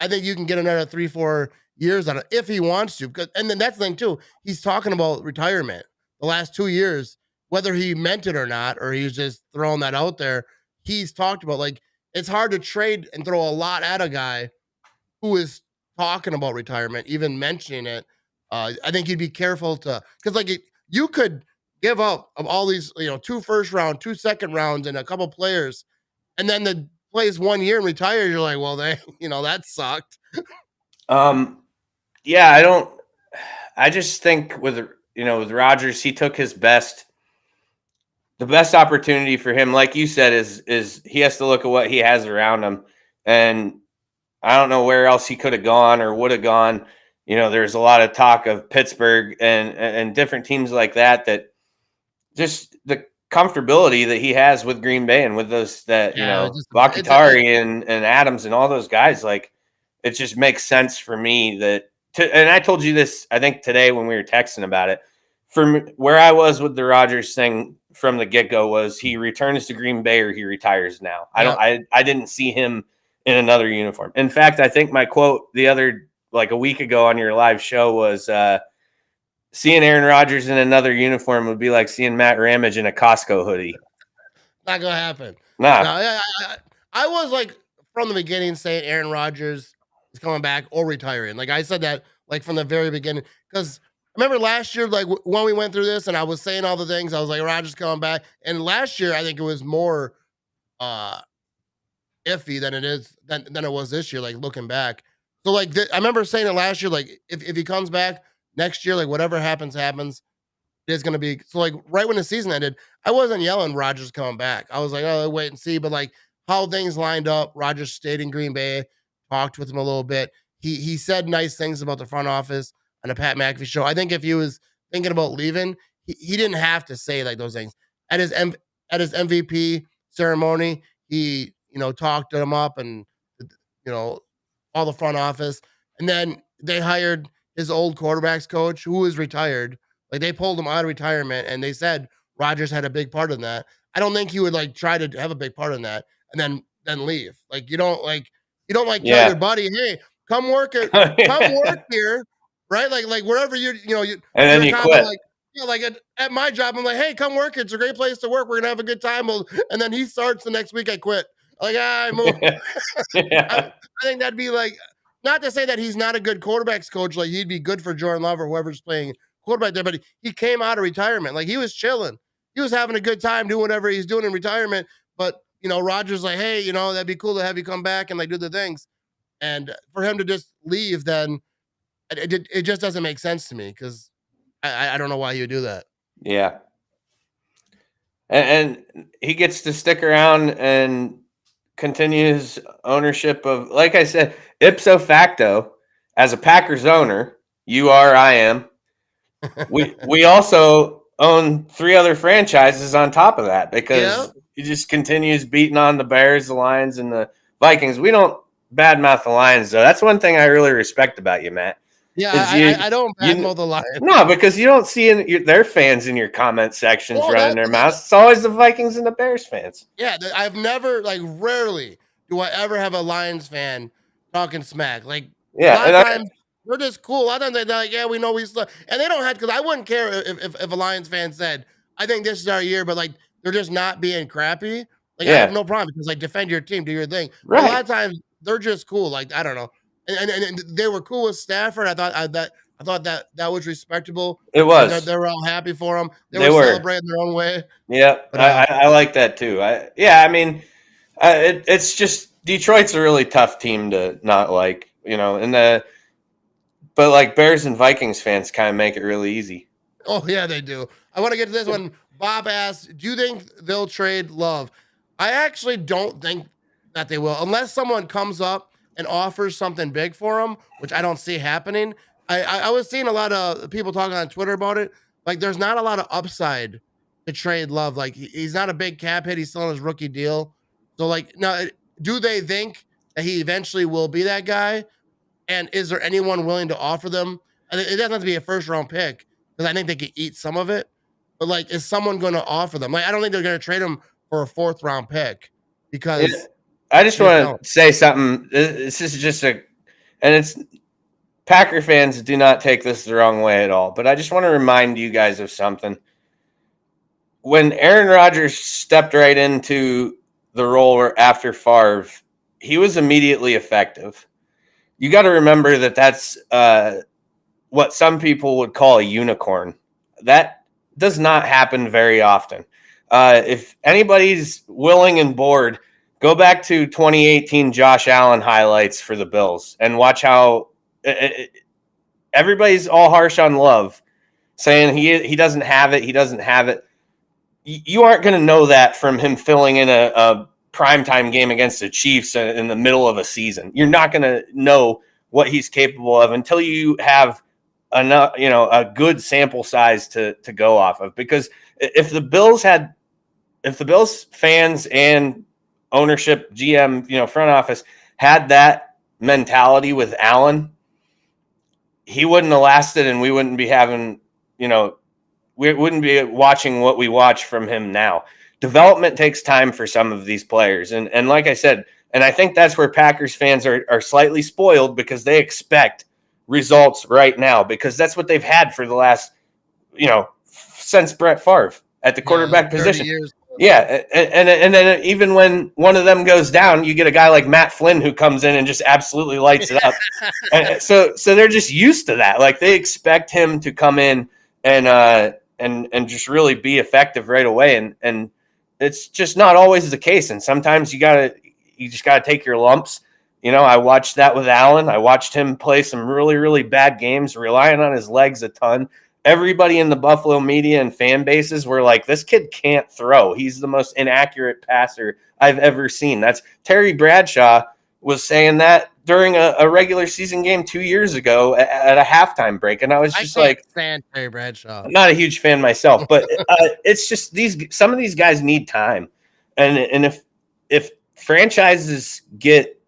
you can get another 3-4 years on it if he wants to. And then that's the thing too. He's talking about retirement the last 2 years, whether he meant it or not, or he's just throwing that out there. He's talked about like it's hard to trade and throw a lot at a guy who is talking about retirement, even mentioning it. I think you'd be careful because you could give up of all these, 2 first round, 2 second rounds, and a couple players, and then the plays 1 year and retires. You're like, well, that sucked. Yeah, I just think with Rodgers, he took the best opportunity for him, like you said, is he has to look at what he has around him. And I don't know where else he could have gone or would have gone. There's a lot of talk of Pittsburgh and different teams like that just the comfortability that he has with Green Bay and with those Bakhtari and Adams and all those guys. Like, it just makes sense for me and I told you this, I think today when we were texting about it, from where I was with the Rodgers thing from the get-go was he returns to Green Bay or he retires now. Yep. I didn't see him in another uniform. In fact, I think my quote a week ago on your live show was seeing Aaron Rodgers in another uniform would be like seeing Matt Ramage in a Costco hoodie. Not gonna happen. Nah. No, I was like from the beginning saying Aaron Rodgers is coming back or retiring. Like I said that like from the very beginning, because I remember last year, like when we went through this and I was saying all the things, I was like, Rodgers coming back. And last year, I think it was more iffy than it was this year, like looking back. So like I remember saying it last year, like if he comes back next year, like whatever happens, it's going to be. So like right when the season ended, I wasn't yelling Rodgers coming back. I was like, oh, wait and see. But like how things lined up, Rodgers stayed in Green Bay, talked with him a little bit. He said nice things about the front office on the Pat McAfee show. I think if he was thinking about leaving, he didn't have to say like those things. At his MVP ceremony, he talked him up and all the front office. And then they hired his old quarterbacks coach who was retired. Like they pulled him out of retirement and they said Rodgers had a big part in that. I don't think he would like try to have a big part in that and then leave. Like you don't tell your buddy, hey, come work here, right? Like wherever you and then you quit. Like at my job, I'm like, hey, come work. It's a great place to work. We're gonna have a good time. And then he starts the next week. I quit. Like I move. I think that'd be like, not to say that he's not a good quarterbacks coach. Like he'd be good for Jordan Love or whoever's playing quarterback there. But he came out of retirement. Like he was chilling. He was having a good time doing whatever he's doing in retirement. But Rodgers like, hey, that'd be cool to have you come back and like do the things. And for him to just leave, then it just doesn't make sense to me because I don't know why he would do that. Yeah. And he gets to stick around and continue his ownership of, like I said, ipso facto, as a Packers owner, I am. We also own 3 other franchises on top of that because he just continues beating on the Bears, the Lions, and the Vikings. We don't badmouth the Lions, though. That's one thing I really respect about you, Matt. Yeah, I don't badmouth the Lions. No, because you don't see their fans in your comment sections running their mouths. It's always the Vikings and the Bears fans. Yeah, I've never, rarely do I ever have a Lions fan talking smack. Like, a lot of times we're just cool. A lot of times they're like, yeah, we know we still, and they don't have, because I wouldn't care if a Lions fan said, I think this is our year, but like they're just not being crappy. Like I have no problem because like defend your team, do your thing. Right. A lot of times they're just cool. Like I don't know. And they were cool with Stafford. I thought that was respectable. It was. They were all happy for him. They were celebrating their own way. Yeah, but, I like that too. I mean, it's just Detroit's a really tough team to not like, but like Bears and Vikings fans kind of make it really easy. Oh yeah, they do. I want to get to this one. Bob asked, "Do you think they'll trade Love?" I actually don't think that they will, unless someone comes up and offers something big for him, which I don't see happening. I was seeing a lot of people talking on Twitter about it. Like, there's not a lot of upside to trade Love. Like, he's not a big cap hit. He's still on his rookie deal. So, like, now, do they think that he eventually will be that guy? And is there anyone willing to offer them? And it doesn't have to be a first-round pick because I think they could eat some of it. But, like, is someone going to offer them? Like, I don't think they're going to trade him for a 4th-round pick because I just want to say something. This is just and it's Packer fans do not take this the wrong way at all. But I just want to remind you guys of something. When Aaron Rodgers stepped right into the role after Favre, he was immediately effective. You got to remember that that's what some people would call a unicorn. That does not happen very often. If anybody's willing and bored, go back to 2018 Josh Allen highlights for the Bills and watch how everybody's all harsh on Love, saying he doesn't have it. He doesn't have it. You aren't going to know that from him filling in a primetime game against the Chiefs in the middle of a season. You're not going to know what he's capable of until you have enough, a good sample size to go off of. Because if the Bills fans and ownership, GM, front office had that mentality with Allen, he wouldn't have lasted, and we wouldn't be having, we wouldn't be watching what we watch from him now. Development takes time for some of these players. And like I said, and I think that's where Packers fans are slightly spoiled, because they expect results right now, because that's what they've had for the last, since Brett Favre at the quarterback position. Years. Yeah. And then even when one of them goes down, you get a guy like Matt Flynn who comes in and just absolutely lights it up. And so they're just used to that. Like, they expect him to come in and just really be effective right away. And it's just not always the case. And sometimes you just gotta take your lumps. I watched that with Allen. I watched him play some really, really bad games, relying on his legs a ton. Everybody in the Buffalo media and fan bases were like, this kid can't throw. He's the most inaccurate passer I've ever seen. That's Terry Bradshaw was saying that during a regular season game 2 years ago at a halftime break. And I was just fan Terry Bradshaw. I'm not a huge fan myself, but it's just some of these guys need time. And if franchises get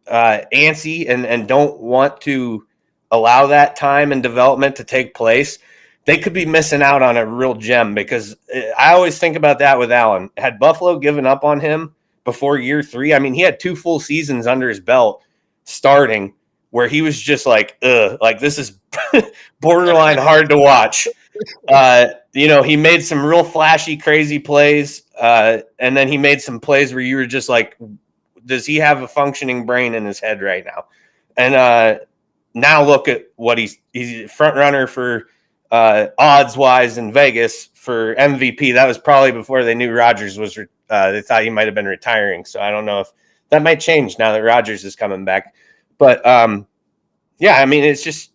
antsy and don't want to allow that time and development to take place, they could be missing out on a real gem. Because I always think about that with Allen. Had Buffalo given up on him before year 3, I mean, he had 2 full seasons under his belt starting where he was just like this is borderline hard to watch. He made some real flashy, crazy plays. And then he made some plays where you were just like, does he have a functioning brain in his head right now? And now look at what he's front runner for odds wise in Vegas for MVP. That was probably before they knew Rodgers was, they thought he might've been retiring. So I don't know if that might change now that Rodgers is coming back. But I mean, it's just,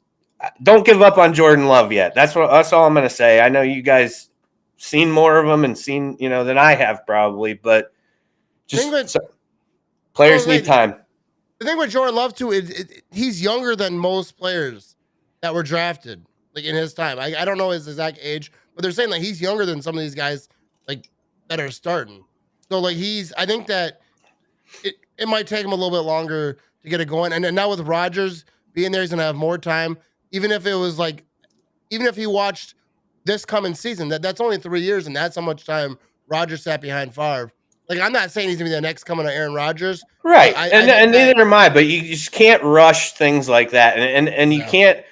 don't give up on Jordan Love yet. That's all I'm going to say. I know you guys seen more of him and seen, than I have probably, but just players need time. The thing with Jordan Love too is he's younger than most players that were drafted like in his time. I don't know his exact age, but they're saying like he's younger than some of these guys like that are starting. So like I think that it might take him a little bit longer to get it going. And then now with Rodgers being there, he's gonna have more time. Even if he watched this coming season, that's only 3 years, and that's how much time Rodgers sat behind Favre. Like, I'm not saying he's gonna be the next coming to Aaron Rodgers, right? And neither am I. But you just can't rush things like that, and you can't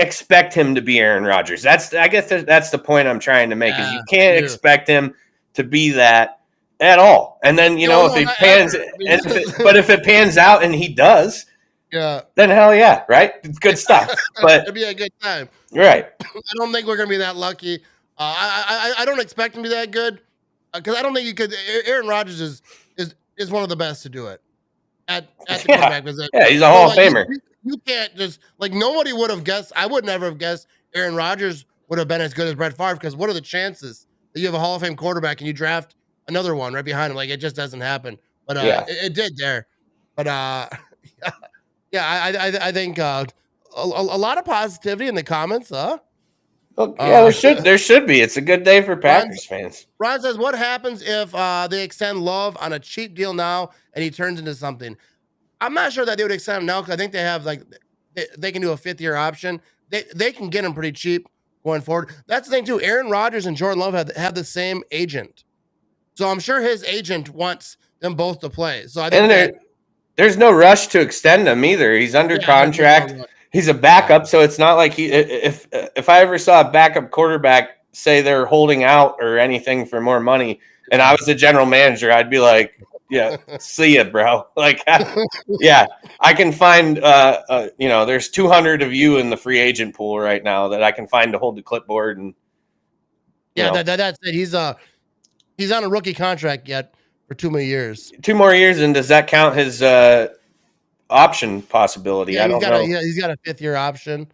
expect him to be Aaron Rodgers. I guess that's the point I'm trying to make. Is you can't expect him to be that at all. And then if it pans out and he does, then hell yeah, right? It's good stuff. But it'd be a good time, right? I don't think we're gonna be that lucky. I don't expect him to be that good. Because I don't think you could. Aaron Rodgers is one of the best to do it at the quarterback position. Yeah, he's a Hall of Famer. You can't just like nobody would have guessed. I would never have guessed Aaron Rodgers would have been as good as Brett Favre. Because what are the chances that you have a Hall of Fame quarterback and you draft another one right behind him? Like, it just doesn't happen. But it did there. But I think a lot of positivity in the comments, huh? Well, yeah, there should be. It's a good day for Packers fans. Ron says, what happens if they extend Love on a cheap deal now and he turns into something? I'm not sure that they would extend him now because I think they have they can do a 5th-year option. They can get him pretty cheap going forward. That's the thing too. Aaron Rodgers and Jordan Love have the same agent, so I'm sure his agent wants them both to play. So I think there's no rush to extend him either. He's under contract. He's a backup, so it's not like if I ever saw a backup quarterback say they're holding out or anything for more money, and I was the general manager, I'd be like, yeah, see ya, bro. Like, yeah, I can find, there's 200 of you in the free agent pool right now that I can find to hold the clipboard. And that's it. He's on a rookie contract yet for 2 more years. 2 more years, and does that count his option possibility? Yeah, I don't know. He's got a 5th-year option.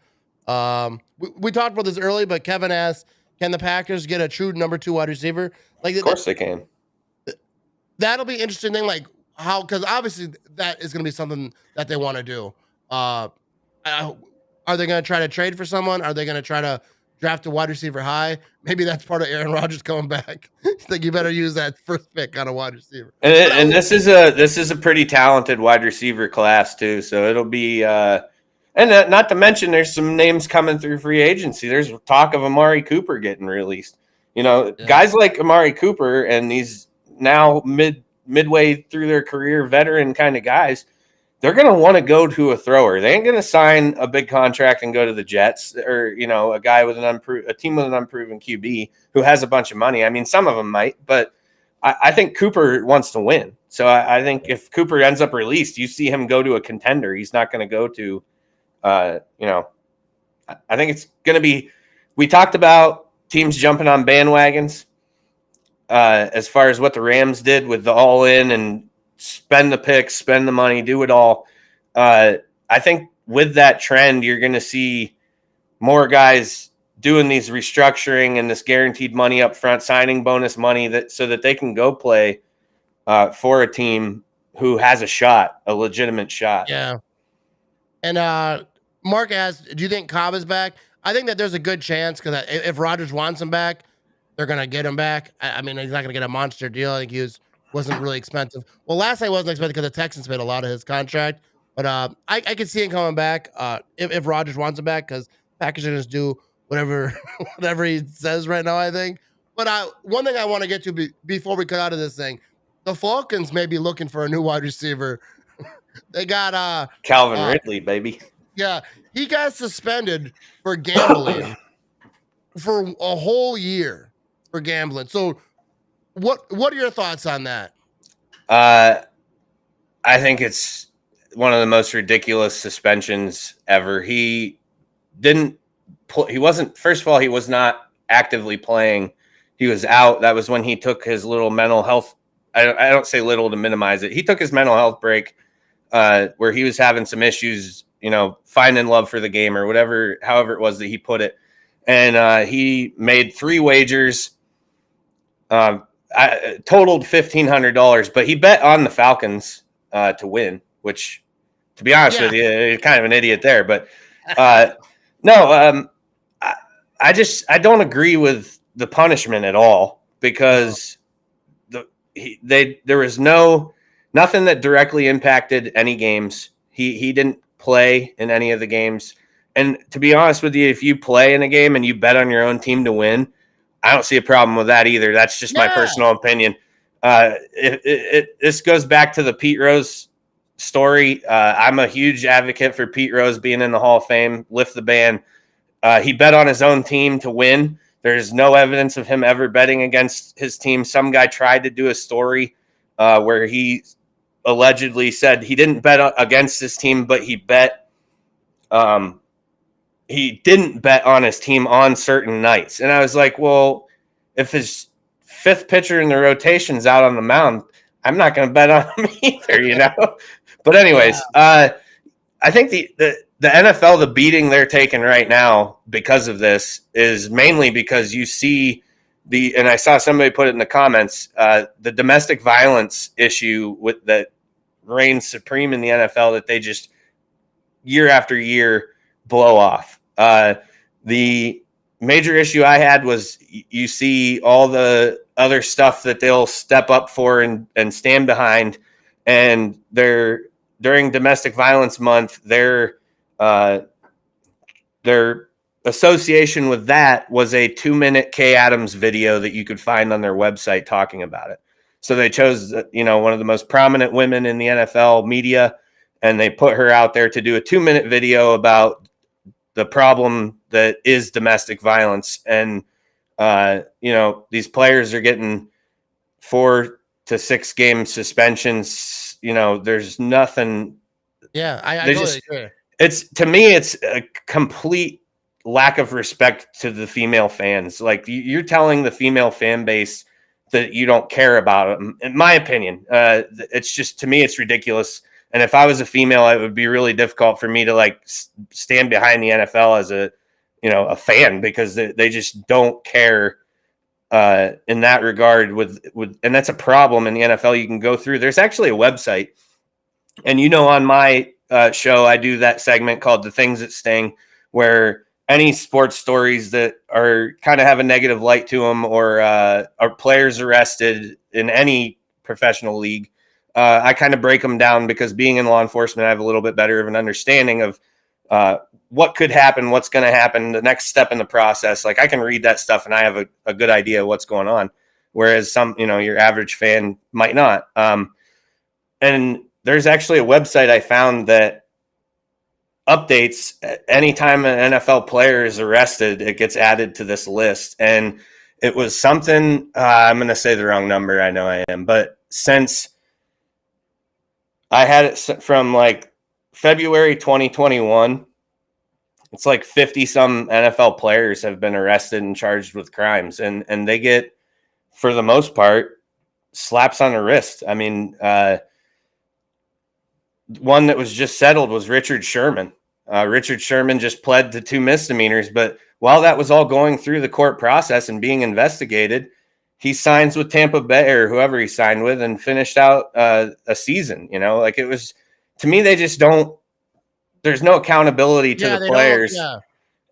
We talked about this early, but Kevin asked, can the Packers get a true number 2 wide receiver? Like, of course they can. That'll be interesting thing, like how, because obviously that is going to be something that they want to do. Are they going to try to trade for someone? Are they going to try to draft a wide receiver high? Maybe that's part of Aaron Rodgers coming back. Think you better use that first pick on a wide receiver. And this is a pretty talented wide receiver class too. So it'll be and not to mention there's some names coming through free agency. There's talk of Amari Cooper getting released. Guys like Amari Cooper and these now midway through their career veteran kind of guys, they're going to want to go to a thrower. They ain't going to sign a big contract and go to the Jets or, a guy with a team with an unproven QB who has a bunch of money. I mean, some of them might, but I think Cooper wants to win. So I think if Cooper ends up released, you see him go to a contender. He's not going to go to, I think it's going to be, we talked about teams jumping on bandwagons. As far as what the Rams did with the all-in and spend the picks, spend the money, do it all. I think with that trend, you're going to see more guys doing these restructuring and this guaranteed money up front, signing bonus money so that they can go play for a team who has a legitimate shot. Yeah. And Mark asked, do you think Cobb is back? I think that there's a good chance because if Rodgers wants him back, they're going to get him back. I mean, he's not going to get a monster deal. I think he wasn't really expensive. Well, last night wasn't expensive because the Texans paid a lot of his contract. But I could see him coming back if Rodgers wants him back because Packers are going to do whatever he says right now, I think. But one thing I want to get to before we cut out of this thing, the Falcons may be looking for a new wide receiver. They got Calvin Ridley, baby. Yeah, he got suspended for gambling for a whole year for gambling. So what are your thoughts on that? I think it's one of the most ridiculous suspensions ever. He wasn't, first of all, he was not actively playing. He was out. That was when he took his little mental health. I don't say little to minimize it. He took his mental health break where he was having some issues, finding love for the game or whatever, however it was that he put it. And he made 3 wagers, totaled $1,500, but he bet on the Falcons to win, which, to be honest with you, he's kind of an idiot there. But no, I don't agree with the punishment at all because there was nothing that directly impacted any games. He didn't play in any of the games. And to be honest with you, if you play in a game and you bet on your own team to win, I don't see a problem with that either. That's just my personal opinion. This goes back to the Pete Rose story. I'm a huge advocate for Pete Rose being in the Hall of Fame. Lift the ban. He bet on his own team to win. There's no evidence of him ever betting against his team. Some guy tried to do a story where he allegedly said he didn't bet against his team, but he didn't bet on his team on certain nights. And I was like, well, if his 5th pitcher in the rotation's out on the mound, I'm not going to bet on him either, But anyways, I think the NFL, the beating they're taking right now because of this is mainly because you see and I saw somebody put it in the comments, the domestic violence issue that reigns supreme in the NFL that they just year after year blow off. The major issue I had was you see all the other stuff that they'll step up for and stand behind, and during Domestic Violence Month, their association with that was a 2-minute Kay Adams video that you could find on their website talking about it. So they chose, one of the most prominent women in the NFL media, and they put her out there to do a 2-minute video about the problem that is domestic violence. And, these players are getting 4 to 6 game suspensions. There's nothing. Yeah, I They totally agree. It's, to me, it's a complete lack of respect to the female fans. Like, you're telling the female fan base that you don't care about them. In my opinion, it's just, to me, it's ridiculous. And if I was a female, it would be really difficult for me to like stand behind the NFL as a fan, because they just don't care in that regard with, and that's a problem in the NFL. You can go through, there's actually a website, and on my show, I do that segment called The Things That Sting, where any sports stories that are kind of have a negative light to them, or are players arrested in any professional league, I kind of break them down, because being in law enforcement, I have a little bit better of an understanding of what could happen, what's going to happen, the next step in the process. Like, I can read that stuff and I have a good idea of what's going on, whereas some, your average fan might not. And there's actually a website I found that updates anytime an NFL player is arrested, it gets added to this list. And it was something, I'm going to say the wrong number, I know I am, but since I had it from like February 2021, it's like 50 some NFL players have been arrested and charged with crimes, and they get, for the most part, slaps on the wrist. I mean, one that was just settled was Richard Sherman. Richard Sherman just pled to 2 misdemeanors, but while that was all going through the court process and being investigated, he signs with Tampa Bay or whoever he signed with and finished out a season. Like, it was, to me, they just don't. There's no accountability to the players. Yeah.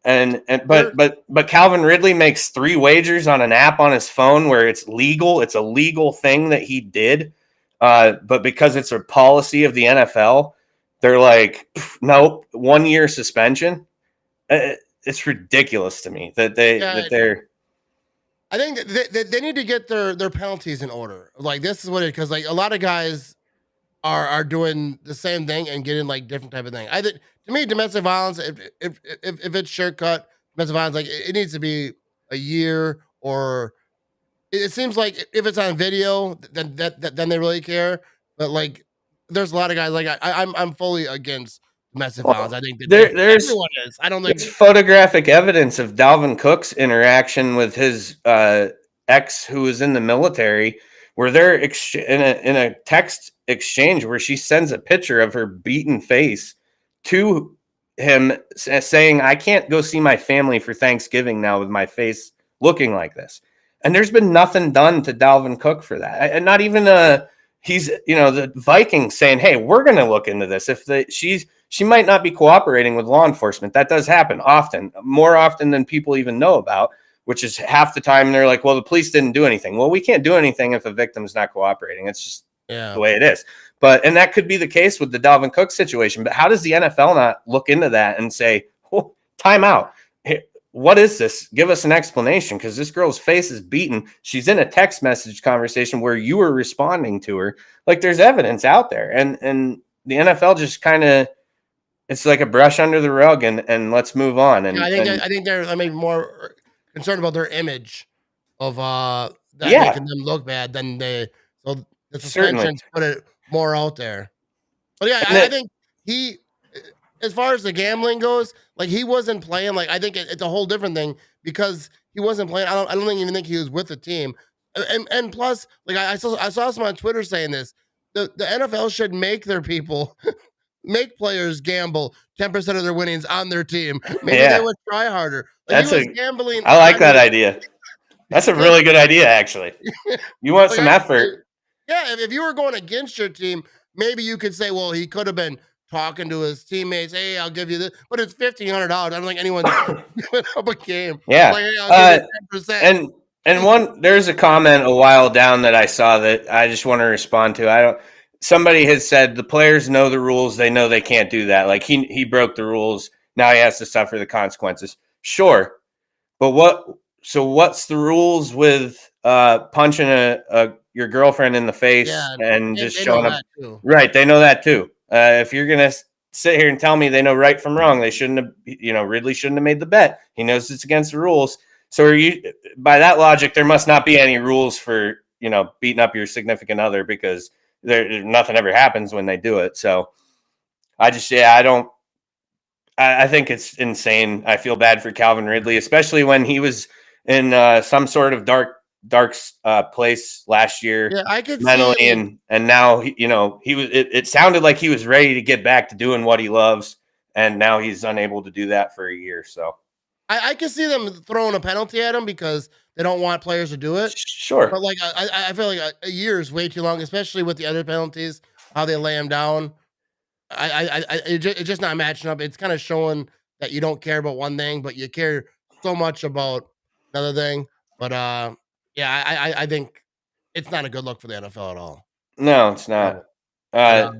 But Calvin Ridley makes 3 wagers on an app on his phone where it's legal. It's a legal thing that he did. But because it's a policy of the NFL, they're like, nope, 1 year suspension. It's ridiculous to me that they're. I think that they need to get their penalties in order. Like, this is what because like a lot of guys are doing the same thing and getting like different type of thing. I think, to me, domestic violence, if it's shortcut domestic violence, like it needs to be a year, or it seems like if it's on video, then they really care. But like, there's a lot of guys like I'm fully against domestic violence. I think that there's everyone is. I don't think it's photographic evidence of Dalvin Cook's interaction with his ex, who was in the military, where they're in a text exchange where she sends a picture of her beaten face to him, saying, "I can't go see my family for Thanksgiving now with my face looking like this." And there's been nothing done to Dalvin Cook for that, and not even he's the Vikings saying, "Hey, we're going to look into this." If she might not be cooperating with law enforcement, that does happen often, more often than people even know about. Which is half the time they're like, "Well, the police didn't do anything." Well, we can't do anything if a victim's not cooperating. It's just the way it is. And that could be the case with the Dalvin Cook situation. But how does the NFL not look into that and say, "Oh, time out. Hey, what is this? Give us an explanation," because this girl's face is beaten. She's in a text message conversation where you were responding to her. Like, there's evidence out there, and the NFL just kind of, it's like a brush under the rug, and let's move on. And I think they're maybe more concerned about their image of that making them look bad than they. So the suspensions put it more out there. But yeah, I think he, as far as the gambling goes, like, he wasn't playing. Like, I think it's a whole different thing because he wasn't playing. I don't even think he was with the team. And plus, like, I saw someone on Twitter saying this. The NFL should make their people make players gamble 10% of their winnings on their team. Maybe they would try harder. Like, he was gambling. I like that idea. That's a really good idea, actually. You want some effort. Yeah, if you were going against your team, maybe you could say, well, he could have been talking to his teammates. Hey, I'll give you this. But it's $1,500. I don't think anyone's giving up a game. Yeah. Like, hey, I'll give you 10%. And there's a comment a while down that I saw that I just want to respond to. Somebody has said the players know the rules. They know they can't do that. Like, he broke the rules. Now he has to suffer the consequences. Sure. But what's the rules with punching your girlfriend in the face and just showing up? Right. They know that too. If you're going to sit here and tell me they know right from wrong, they shouldn't have, Ridley shouldn't have made the bet. He knows it's against the rules. So by that logic, there must not be any rules for, beating up your significant other because nothing ever happens when they do it. So I think it's insane. I feel bad for Calvin Ridley, especially when he was in some sort of dark place last year. Yeah, I could mentally, see, and now he was. It sounded like he was ready to get back to doing what he loves, and now he's unable to do that for a year. So I can see them throwing a penalty at him because they don't want players to do it. sure, But like I feel like a year is way too long, especially with the other penalties, how they lay him down. It's just not matching up. It's kind of showing that you don't care about one thing, but you care so much about another thing. But yeah, I think it's not a good look for the NFL at all. no, it's not. But,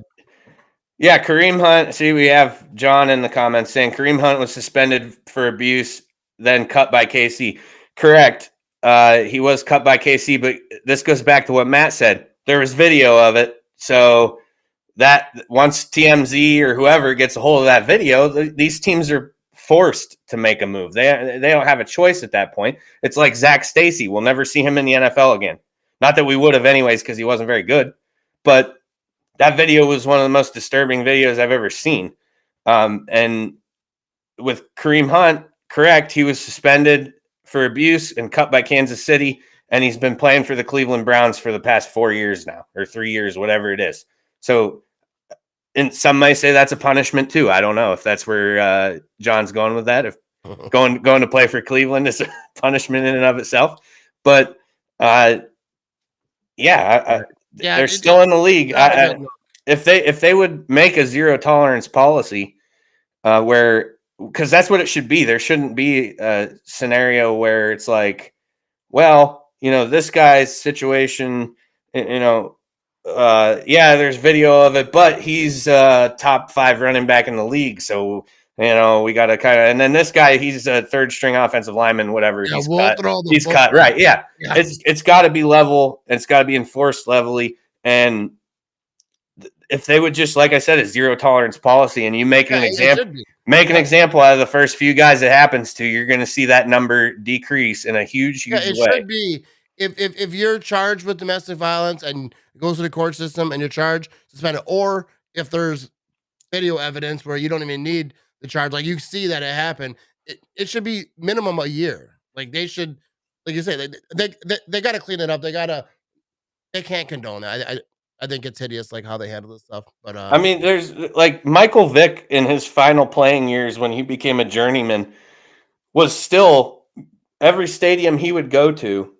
Yeah, Kareem Hunt. See, we have John in the comments saying Kareem Hunt was suspended for abuse, then cut by KC. Correct. He was cut by KC, but this goes back to what Matt said. There was video of it. So that once TMZ or whoever gets a hold of that video, these teams are forced to make a move. They don't have a choice at that point. It's like Zach Stacy. We'll never see him in the NFL again. Not that we would have anyways because he wasn't very good. But that video was one of the most disturbing videos I've ever seen. And with Kareem Hunt, correct, he was suspended for abuse and cut by Kansas City, and he's been playing for the Cleveland Browns for the past 4 years now, or 3 years, whatever it is. So, and some may say that's a punishment too. I don't know if that's where John's going with that. If going to play for Cleveland is a punishment in and of itself, but they're still in the league. If they would make a zero tolerance policy, because that's what it should be. There shouldn't be a scenario where it's like, well, this guy's situation, there's video of it, but he's top 5 running back in the league, so we got to kind of. And then this guy, he's a third string offensive lineman, whatever. Yeah, he's cut, right? Yeah. It's got to be level. It's got to be enforced levelly. And if they would just, like I said, a zero tolerance policy, and you make an example out of the first few guys it happens to, you're going to see that number decrease in a huge way. It should be. If you're charged with domestic violence and it goes to the court system and you're charged, suspended, or if there's video evidence where you don't even need the charge, like you see that it happened, it should be minimum a year. Like they should, like you say, they got to clean it up. They can't condone that. I think it's hideous, like how they handle this stuff. But I mean, there's like Michael Vick in his final playing years when he became a journeyman was still every stadium he would go to.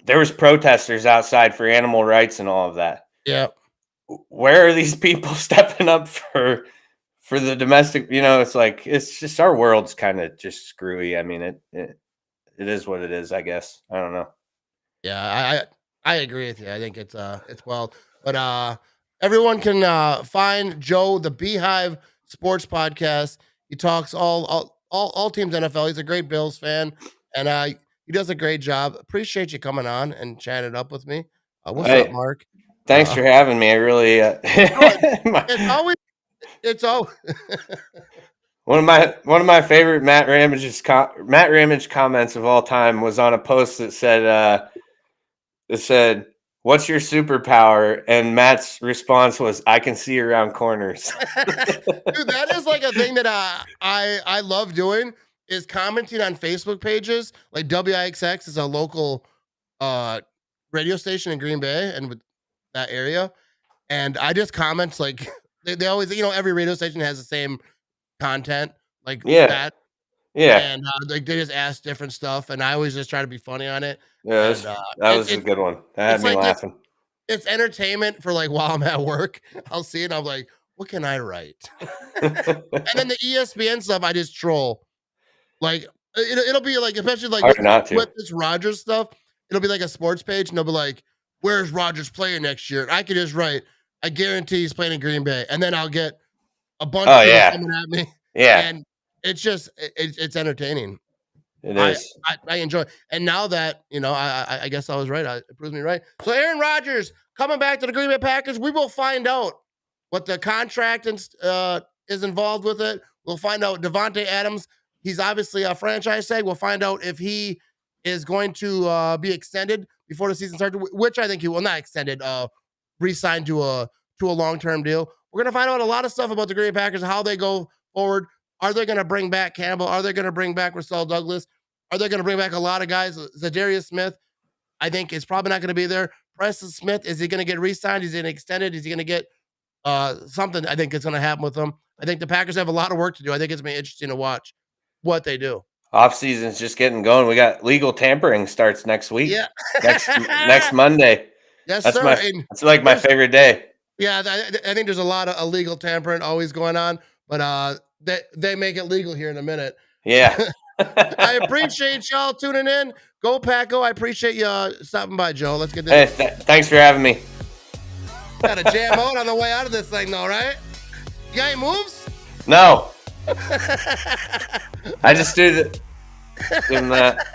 There was protesters outside for animal rights and all of that. Yeah. Where are these people stepping up for the domestic? It's like, it's just, our world's kind of just screwy. I mean, it is what it is, I guess. I don't know. Yeah, I agree with you. I think it's wild. But everyone can find Joe, the Beehive Sports Podcast. He talks all teams NFL. He's a great Bills fan, and he does a great job. Appreciate you coming on and chatting up with me. What's up, Mark? Thanks for having me. I really it's always one of my favorite Matt Ramage comments of all time was on a post that said, "What's your superpower?" And Matt's response was, "I can see around corners." Dude, that is like a thing that I love doing, is commenting on Facebook pages. Like WIXX is a local radio station in Green Bay and with that area. And I just comment, like they always, every radio station has the same content, like that. Yeah. And like they just ask different stuff, and I always just try to be funny on it. Yeah, that was a good one. That had me laughing. It's entertainment for like while I'm at work. I'll see it, and I'm like, what can I write? And then the ESPN stuff, I just troll. Like it'll be like, especially like with this Rodgers stuff, it'll be like a sports page, and they'll be like, "Where's Rodgers playing next year?" And I could just write, "I guarantee he's playing in Green Bay," and then I'll get a bunch of people coming at me. Yeah, and it's just it's entertaining. It is. I enjoy it. And now that, I guess I was right. It proves me right. So Aaron Rodgers coming back to the Green Bay Packers. We will find out what the contract is involved with it. We'll find out Davante Adams. He's obviously a franchise tag. We'll find out if he is going to be extended before the season starts, which I think he will not extended, re-signed to a long-term deal. We're gonna find out a lot of stuff about the Green Bay Packers, how they go forward. Are they gonna bring back Campbell? Are they gonna bring back Russell Douglas? Are they gonna bring back a lot of guys? Zadarius Smith, I think, is probably not gonna be there. Preston Smith, is he gonna get re-signed? Is he gonna extend it? Is he gonna get something? I think it's gonna happen with them. I think the Packers have a lot of work to do. I think it's gonna be interesting to watch what they do. Off season's just getting going. We got legal tampering starts next week. Yeah. next Monday. Yes, That's sir. That's like my favorite day. Yeah, I think there's a lot of illegal tampering always going on, but they make it legal here in a minute. Yeah. I appreciate y'all tuning in. Go Paco. I appreciate you stopping by, Joe. Let's get this. Hey, thanks for having me. Got to jam out on the way out of this thing, though, right? You got any moves? No. I just do the.